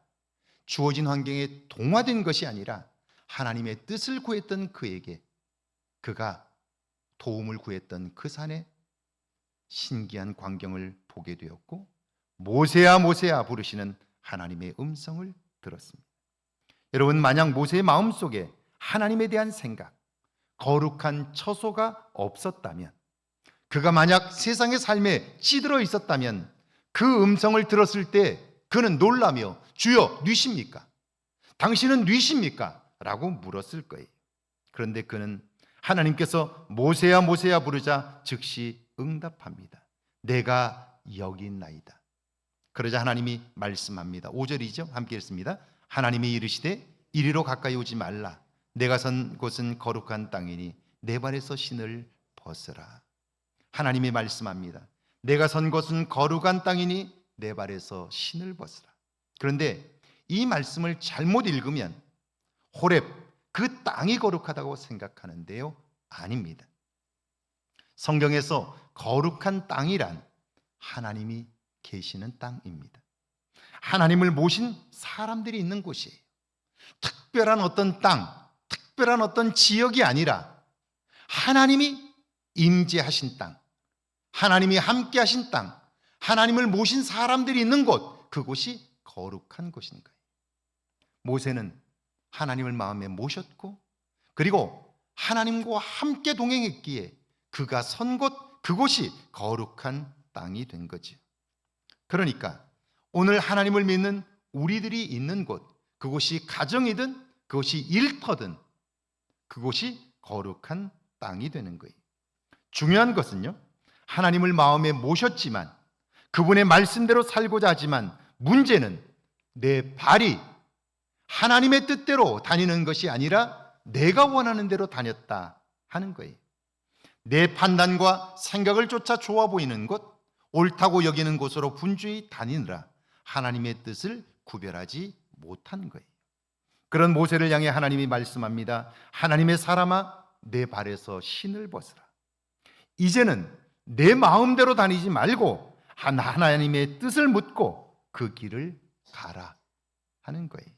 주어진 환경에 동화된 것이 아니라 하나님의 뜻을 구했던 그에게 그가 도움을 구했던 그 산에 신기한 광경을 보게 되었고, 모세야 모세야 부르시는 하나님의 음성을 들었습니다. 여러분, 만약 모세의 마음속에 하나님에 대한 생각, 거룩한 처소가 없었다면, 그가 만약 세상의 삶에 찌들어 있었다면 그 음성을 들었을 때 그는 놀라며 주여 뉘십니까? 당신은 뉘십니까? 라고 물었을 거예요. 그런데 그는 하나님께서 모세야 모세야 부르자 즉시 응답합니다. 내가 여기 있나이다. 그러자 하나님이 말씀합니다. 5절이죠. 함께 읽습니다. 하나님이 이르시되 이리로 가까이 오지 말라. 내가 선 곳은 거룩한 땅이니 내 발에서 신을 벗으라. 하나님이 말씀합니다. 내가 선 곳은 거룩한 땅이니 내 발에서 신을 벗으라. 그런데 이 말씀을 잘못 읽으면 호렙, 그 땅이 거룩하다고 생각하는데요, 아닙니다. 성경에서 거룩한 땅이란 하나님이 계시는 땅입니다. 하나님을 모신 사람들이 있는 곳이에요. 특별한 어떤 땅, 특별한 어떤 지역이 아니라 하나님이 임재하신 땅, 하나님이 함께 하신 땅, 하나님을 모신 사람들이 있는 곳, 그곳이 거룩한 곳인 거예요. 모세는 하나님을 마음에 모셨고, 그리고 하나님과 함께 동행했기에 그가 선 곳, 그곳이 거룩한 땅이 된 거죠. 그러니까 오늘 하나님을 믿는 우리들이 있는 곳, 그곳이 가정이든 그곳이 일터든 그곳이 거룩한 땅이 되는 거예요. 중요한 것은요, 하나님을 마음에 모셨지만, 그분의 말씀대로 살고자 하지만, 문제는 내 발이 하나님의 뜻대로 다니는 것이 아니라 내가 원하는 대로 다녔다 하는 거예요. 내 판단과 생각을 쫓아 좋아 보이는 곳, 옳다고 여기는 곳으로 분주히 다니느라 하나님의 뜻을 구별하지 못한 거예요. 그런 모세를 향해 하나님이 말씀합니다. 하나님의 사람아, 내 발에서 신을 벗으라. 이제는 내 마음대로 다니지 말고 하나님의 뜻을 묻고 그 길을 가라 하는 거예요.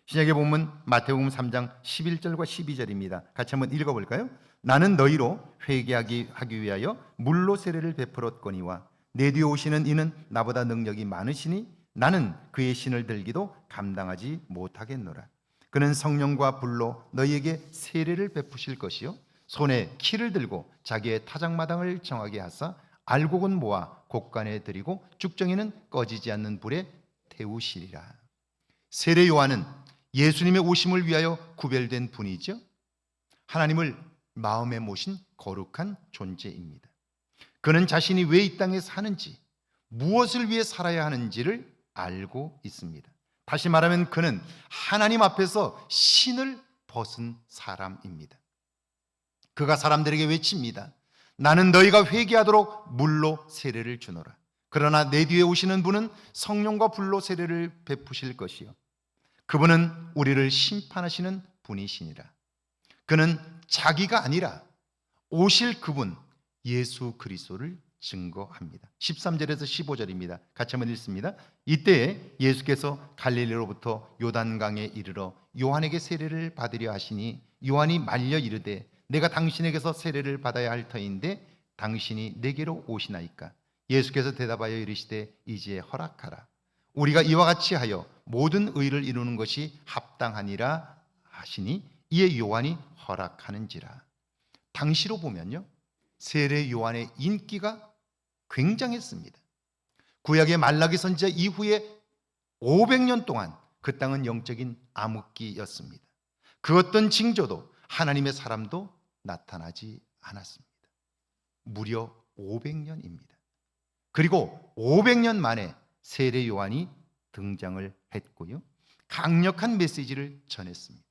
신약에 보면 마태복음 3장 11절과 12절입니다. 같이 한번 읽어볼까요? 나는 너희로 회개하기 위하여 물로 세례를 베풀었거니와 내 뒤에 오시는 이는 나보다 능력이 많으시니 나는 그의 신을 들기도 감당하지 못하겠노라. 그는 성령과 불로 너희에게 세례를 베푸실 것이요 손에 키를 들고 자기의 타작마당을 정하게 하사 알곡은 모아 곡간에 들이고 죽정이는 꺼지지 않는 불에 태우시리라. 세례 요한은 예수님의 오심을 위하여 구별된 분이죠. 하나님을 마음에 모신 거룩한 존재입니다. 그는 자신이 왜 이 땅에 사는지, 무엇을 위해 살아야 하는지를 알고 있습니다. 다시 말하면 그는 하나님 앞에서 신을 벗은 사람입니다. 그가 사람들에게 외칩니다. 나는 너희가 회개하도록 물로 세례를 주노라. 그러나 내 뒤에 오시는 분은 성령과 불로 세례를 베푸실 것이요 그분은 우리를 심판하시는 분이시니라. 그는 자기가 아니라 오실 그분 예수 그리스도를 증거합니다. 13절에서 15절입니다. 같이 한번 읽습니다. 이때에 예수께서 갈릴리로부터 요단강에 이르러 요한에게 세례를 받으려 하시니 요한이 말려 이르되 내가 당신에게서 세례를 받아야 할 터인데 당신이 내게로 오시나이까. 예수께서 대답하여 이르시되 이제 허락하라. 우리가 이와 같이 하여 모든 의를 이루는 것이 합당하니라 하시니 이에 요한이 허락하는지라. 당시로 보면요, 세례 요한의 인기가 굉장했습니다. 구약의 말라기 선지자 이후에 500년 동안 그 땅은 영적인 암흑기였습니다. 그 어떤 징조도 하나님의 사람도 나타나지 않았습니다. 무려 500년입니다. 그리고 500년 만에 세례 요한이 등장을 했고요, 강력한 메시지를 전했습니다.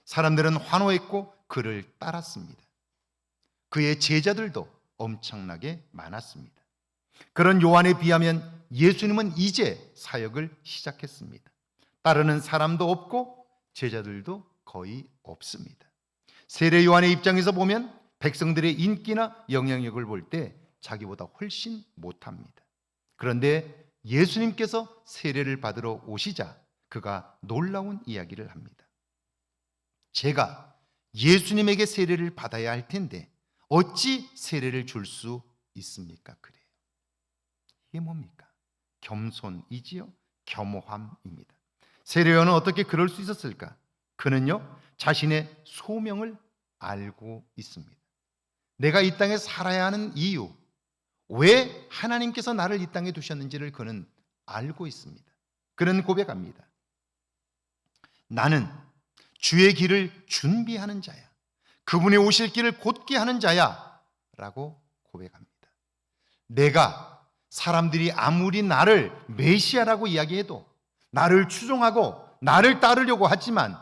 사람들은 환호했고 그를 따랐습니다. 그의 제자들도 엄청나게 많았습니다. 그런 요한에 비하면 예수님은 이제 사역을 시작했습니다. 따르는 사람도 없고 제자들도 거의 없습니다. 세례 요한의 입장에서 보면 백성들의 인기나 영향력을 볼 때 자기보다 훨씬 못합니다. 그런데 예수님께서 세례를 받으러 오시자 그가 놀라운 이야기를 합니다. 제가 예수님에게 세례를 받아야 할 텐데 어찌 세례를 줄 수 있습니까? 그래요. 이게 뭡니까? 겸손이지요. 겸허함입니다. 세례 요한은 어떻게 그럴 수 있었을까? 그는요, 자신의 소명을 알고 있습니다. 내가 이 땅에 살아야 하는 이유, 왜 하나님께서 나를 이 땅에 두셨는지를 그는 알고 있습니다. 그는 고백합니다. 나는 주의 길을 준비하는 자야. 그분이 오실 길을 곧게 하는 자야 라고 고백합니다. 내가 사람들이 아무리 나를 메시아라고 이야기해도, 나를 추종하고 나를 따르려고 하지만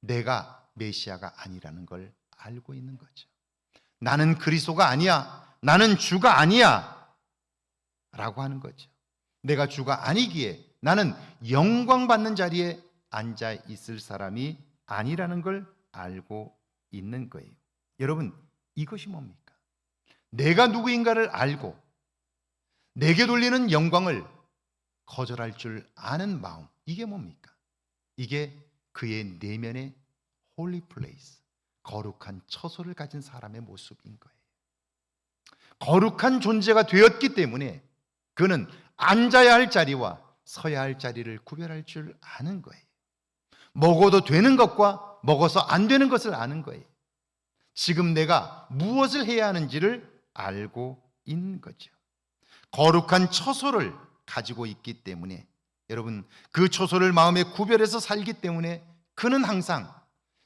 내가 메시아가 아니라는 걸 알고 있는 거죠. 나는 그리스도가 아니야, 나는 주가 아니야 라고 하는 거죠. 내가 주가 아니기에 나는 영광 받는 자리에 앉아 있을 사람이 아니라는 걸 알고 있는 거예요. 여러분, 이것이 뭡니까? 내가 누구인가를 알고 내게 돌리는 영광을 거절할 줄 아는 마음, 이게 뭡니까? 이게 그의 내면의 홀리 플레이스, 거룩한 처소를 가진 사람의 모습인 거예요. 거룩한 존재가 되었기 때문에 그는 앉아야 할 자리와 서야 할 자리를 구별할 줄 아는 거예요. 먹어도 되는 것과 먹어서 안 되는 것을 아는 거예요. 지금 내가 무엇을 해야 하는지를 알고 있는 거죠. 거룩한 처소를 가지고 있기 때문에, 여러분, 그 처소를 마음에 구별해서 살기 때문에 그는 항상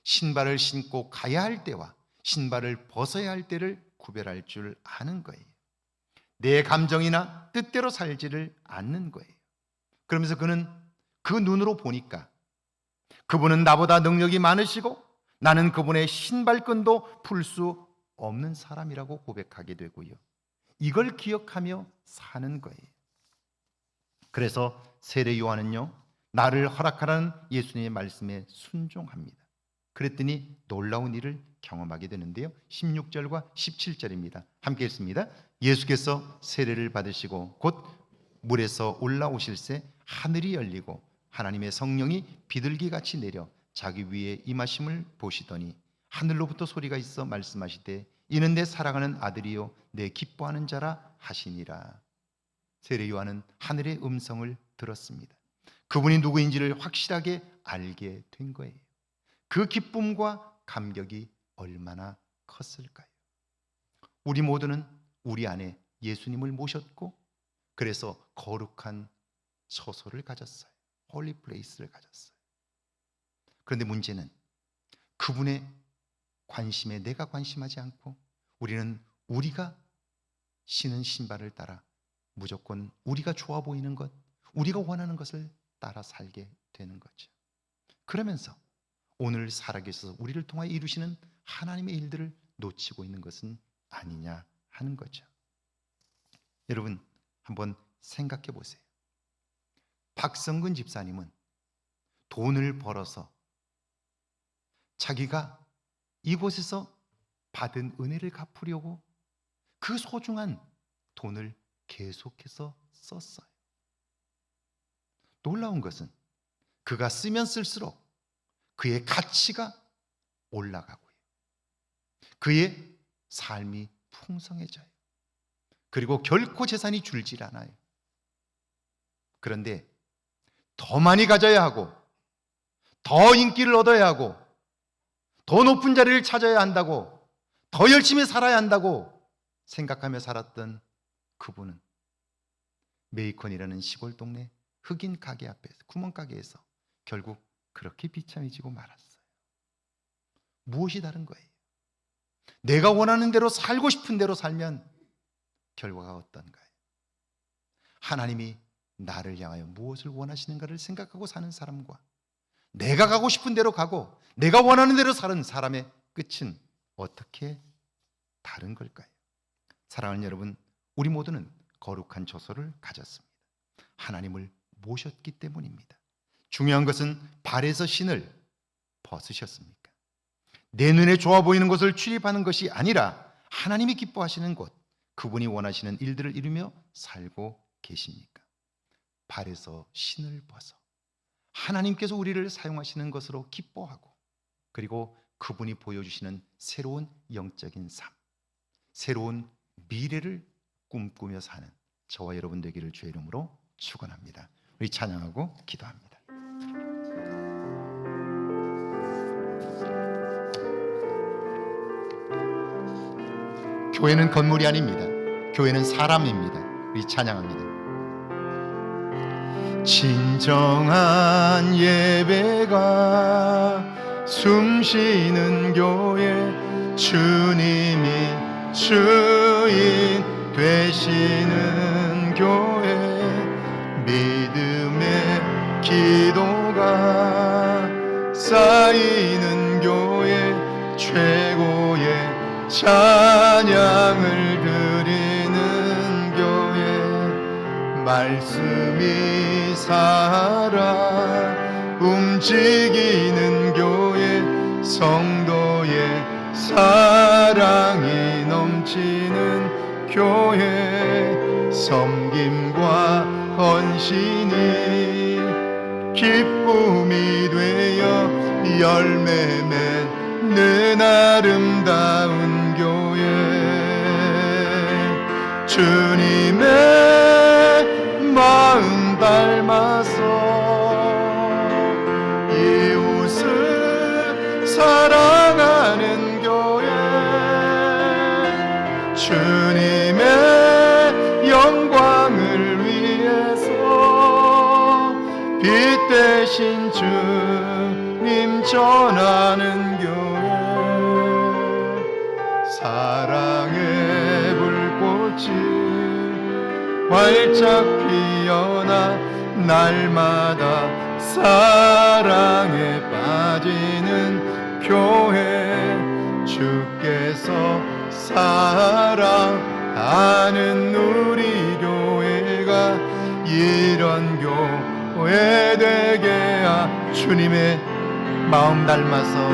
신발을 신고 가야 할 때와 신발을 벗어야 할 때를 구별할 줄 아는 거예요. 내 감정이나 뜻대로 살지를 않는 거예요. 그러면서 그는 그 눈으로 보니까 그분은 나보다 능력이 많으시고 나는 그분의 신발끈도 풀 수 없는 사람이라고 고백하게 되고요, 이걸 기억하며 사는 거예요. 그래서 세례 요한은요, 나를 허락하라는 예수님의 말씀에 순종합니다. 그랬더니 놀라운 일을 경험하게 되는데요. 16절과 17절입니다. 함께 읽습니다. 예수께서 세례를 받으시고 곧 물에서 올라오실새 하늘이 열리고 하나님의 성령이 비둘기같이 내려 자기 위에 임하심을 보시더니 하늘로부터 소리가 있어 말씀하시되 이는 내 사랑하는 아들이요 내 기뻐하는 자라 하시니라. 세례 요한은 하늘의 음성을 들었습니다. 그분이 누구인지를 확실하게 알게 된 거예요. 그 기쁨과 감격이 얼마나 컸을까요? 우리 모두는 우리 안에 예수님을 모셨고 그래서 거룩한 처소를 가졌어요. 홀리 플레이스를 가졌어요. 그런데 문제는 그분의 관심에 내가 관심하지 않고 우리는 우리가 신은 신발을 따라 무조건 우리가 좋아 보이는 것, 우리가 원하는 것을 따라 살게 되는 거죠. 그러면서 오늘 살아계셔서 우리를 통하여 이루시는 하나님의 일들을 놓치고 있는 것은 아니냐 하는 거죠. 여러분 한번 생각해 보세요. 박성근 집사님은 돈을 벌어서 자기가 이곳에서 받은 은혜를 갚으려고 그 소중한 돈을 계속해서 썼어요. 놀라운 것은 그가 쓰면 쓸수록 그의 가치가 올라가고요. 그의 삶이 풍성해져요. 그리고 결코 재산이 줄질 않아요. 그런데 더 많이 가져야 하고 더 인기를 얻어야 하고 더 높은 자리를 찾아야 한다고 더 열심히 살아야 한다고 생각하며 살았던 그분은 메이컨이라는 시골 동네 흑인 가게 앞에서 구멍가게에서 결국 그렇게 비참해지고 말았어요. 무엇이 다른 거예요? 내가 원하는 대로 살고 싶은 대로 살면 결과가 어떤가요? 하나님이 나를 향하여 무엇을 원하시는가를 생각하고 사는 사람과 내가 가고 싶은 대로 가고 내가 원하는 대로 사는 사람의 끝은 어떻게 다른 걸까요? 사랑하는 여러분, 우리 모두는 거룩한 처소를 가졌습니다. 하나님을 모셨기 때문입니다. 중요한 것은 발에서 신을 벗으셨습니까? 내 눈에 좋아 보이는 것을 출입하는 것이 아니라 하나님이 기뻐하시는 곳, 그분이 원하시는 일들을 이루며 살고 계십니까? 발에서 신을 벗어 하나님께서 우리를 사용하시는 것으로 기뻐하고 그리고 그분이 보여주시는 새로운 영적인 삶, 새로운 미래를 꿈꾸며 사는 저와 여러분 되기를 주의 이름으로 축원합니다. 우리 찬양하고 기도합니다. 교회는 건물이 아닙니다. 교회는 사람입니다. 우리 찬양합니다. 진정한 예배가 숨쉬는 교회, 주님이 주인 되시는 교회, 믿음의 기도가 쌓이는 교회, 최고의 찬양을 드리는 교회, 말씀이 살아 움직이는 교회, 성도의 사랑이 넘치는 교회, 섬김과 헌신이 기쁨이 되어 열매 맺는 아름다운 교회, 주님의 마음 닮아서 이웃을 사랑하는 교회, 주님의 영광을 위해서 빛 대신 주님 전하는 교회, 사랑의 불꽃이 활짝 피어나 날마다 사랑에 빠지는 교회, 주께서 사랑하는 우리 교회가 이런 교회입니다. 되게 주님의 마음 닮아서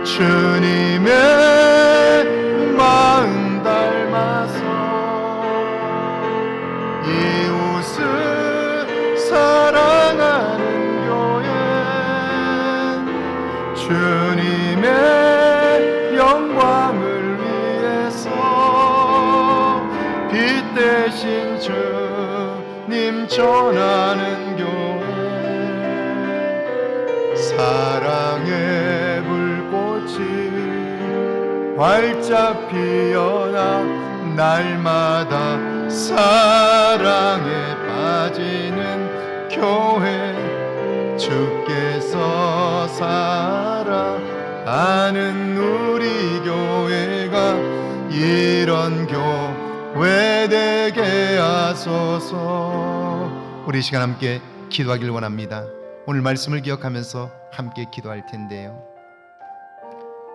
주님의 마음 닮아서 이웃을 사랑하는 교회 주님의 영광을 위해서 빛 대신 주님 전하는 교회 사랑의 불꽃이 활짝 피어나 날마다 사랑에 빠지는 교회 주께서 사랑하는 우리 교회가 이런 교회 되게 하소서. 우리 이 시간 함께 기도하길 원합니다. 오늘 말씀을 기억하면서 함께 기도할 텐데요,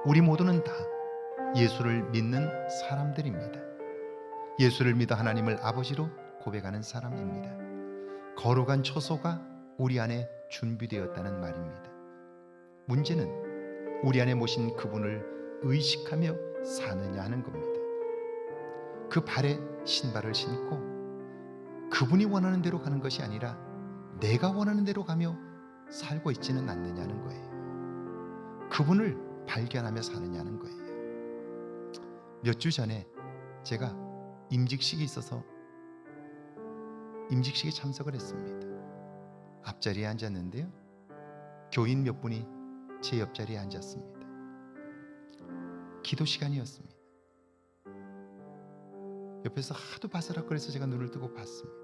우리 모두는 다 예수를 믿는 사람들입니다. 예수를 믿어 하나님을 아버지로 고백하는 사람입니다. 거룩한 처소가 우리 안에 준비되었다는 말입니다. 문제는 우리 안에 모신 그분을 의식하며 사느냐 하는 겁니다. 그 발에 신발을 신고 그분이 원하는 대로 가는 것이 아니라 내가 원하는 대로 가며 살고 있지는 않느냐는 거예요. 그분을 발견하며 사느냐는 거예요. 몇 주 전에 제가 임직식이 있어서 임직식에 참석을 했습니다. 앞자리에 앉았는데요, 교인 몇 분이 제 옆자리에 앉았습니다. 기도 시간이었습니다. 옆에서 하도 바스락거려서 제가 눈을 뜨고 봤습니다.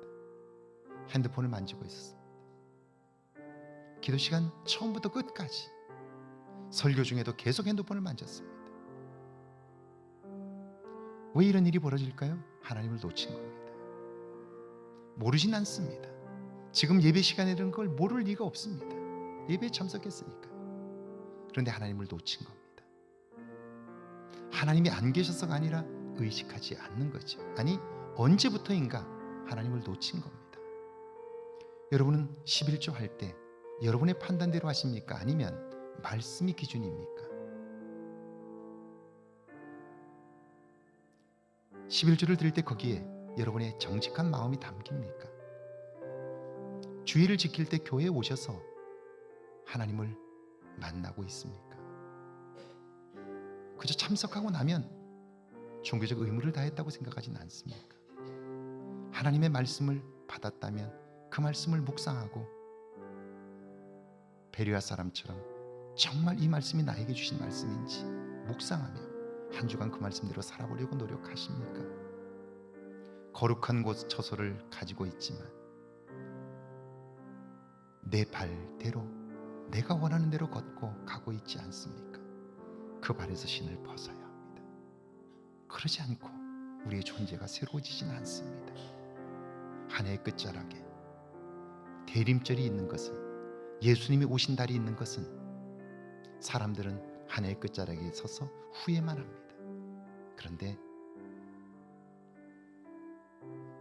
핸드폰을 만지고 있었습니다. 기도 시간 처음부터 끝까지 설교 중에도 계속 핸드폰을 만졌습니다. 왜 이런 일이 벌어질까요? 하나님을 놓친 겁니다. 모르진 않습니다. 지금 예배 시간이라는 걸 모를 리가 없습니다. 예배에 참석했으니까요. 그런데 하나님을 놓친 겁니다. 하나님이 안 계셔서가 아니라 의식하지 않는 거죠. 아니, 언제부터인가 하나님을 놓친 겁니다. 여러분은 11조 할 때 여러분의 판단대로 하십니까? 아니면 말씀이 기준입니까? 11조를 드릴 때 거기에 여러분의 정직한 마음이 담깁니까? 주일을 지킬 때 교회에 오셔서 하나님을 만나고 있습니까? 그저 참석하고 나면 종교적 의무를 다했다고 생각하지는 않습니까? 하나님의 말씀을 받았다면 그 말씀을 묵상하고 베레아 사람처럼 정말 이 말씀이 나에게 주신 말씀인지 묵상하며 한 주간 그 말씀대로 살아보려고 노력하십니까? 거룩한 곳 처소를 가지고 있지만 내 발대로 내가 원하는 대로 걷고 가고 있지 않습니까? 그 발에서 신을 벗어야 합니다. 그러지 않고 우리의 존재가 새로워지지는 않습니다. 한 해의 끝자락에 대림절이 있는 것은, 예수님이 오신 달이 있는 것은 사람들은 한 해의 끝자락에 서서 후회만 합니다. 그런데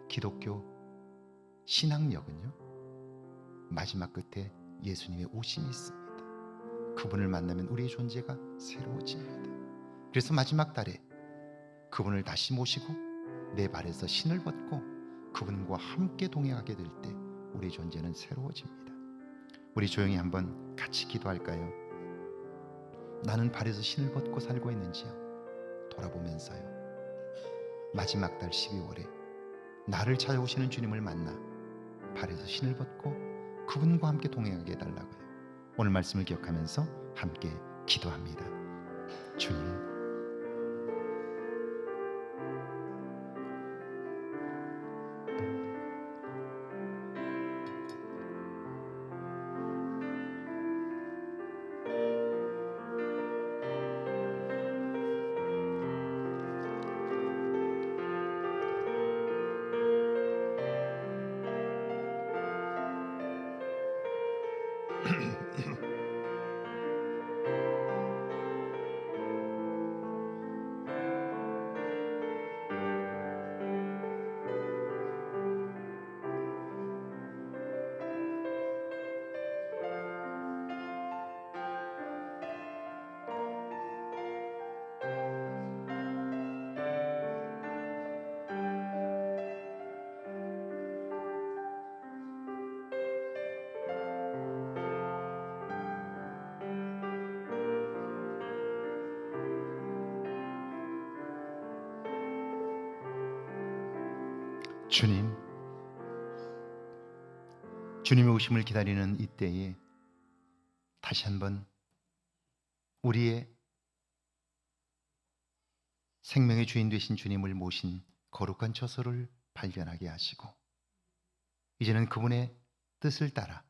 기독교 신앙력은요, 마지막 끝에 예수님의 오심이 있습니다. 그분을 만나면 우리의 존재가 새로워집니다. 그래서 마지막 달에 그분을 다시 모시고 내 발에서 신을 벗고 그분과 함께 동행하게 될 때 우리의 존재는 새로워집니다. 우리 조용히 한번 같이 기도할까요? 나는 발에서 신을 벗고 살고 있는지요? 돌아보면서요. 마지막 달 12월에 나를 찾아오시는 주님을 만나 발에서 신을 벗고 그분과 함께 동행하게 해달라고요. 오늘 말씀을 기억하면서 함께 기도합니다. 주님, 주님의 오심을 기다리는 이때에 다시 한번 우리의 생명의 주인 되신 주님을 모신 거룩한 처소를 발견하게 하시고 이제는 그분의 뜻을 따라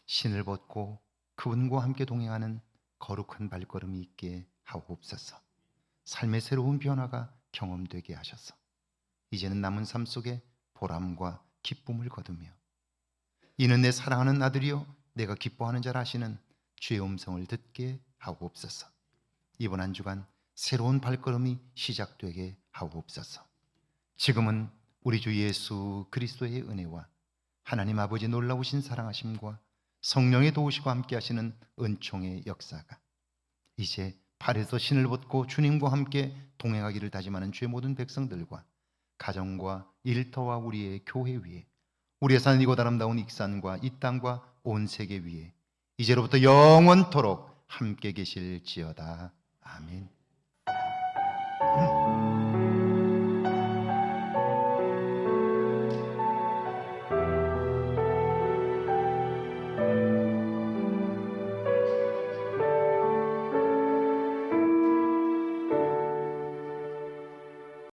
신을 벗고 그분과 함께 동행하는 거룩한 발걸음이 있게 하옵소서. 삶의 새로운 변화가 경험되게 하셔서 이제는 남은 삶 속에 보람과 기쁨을 거두며 이는 내 사랑하는 아들이요 내가 기뻐하는 자라 하시는 주의 음성을 듣게 하옵소서. 이번 한 주간 새로운 발걸음이 시작되게 하옵소서. 지금은 우리 주 예수 그리스도의 은혜와 하나님 아버지 놀라우신 사랑하심과 성령의 도우시고 함께 하시는 은총의 역사가 이제 발에서 신을 벗고 주님과 함께 동행하기를 다짐하는 주의 모든 백성들과 가정과 일터와 우리의 교회 위에 우리의 사는 이곳 아름다운 익산과 이 땅과 온 세계 위에 이제로부터 영원토록 함께 계실지어다. 아멘.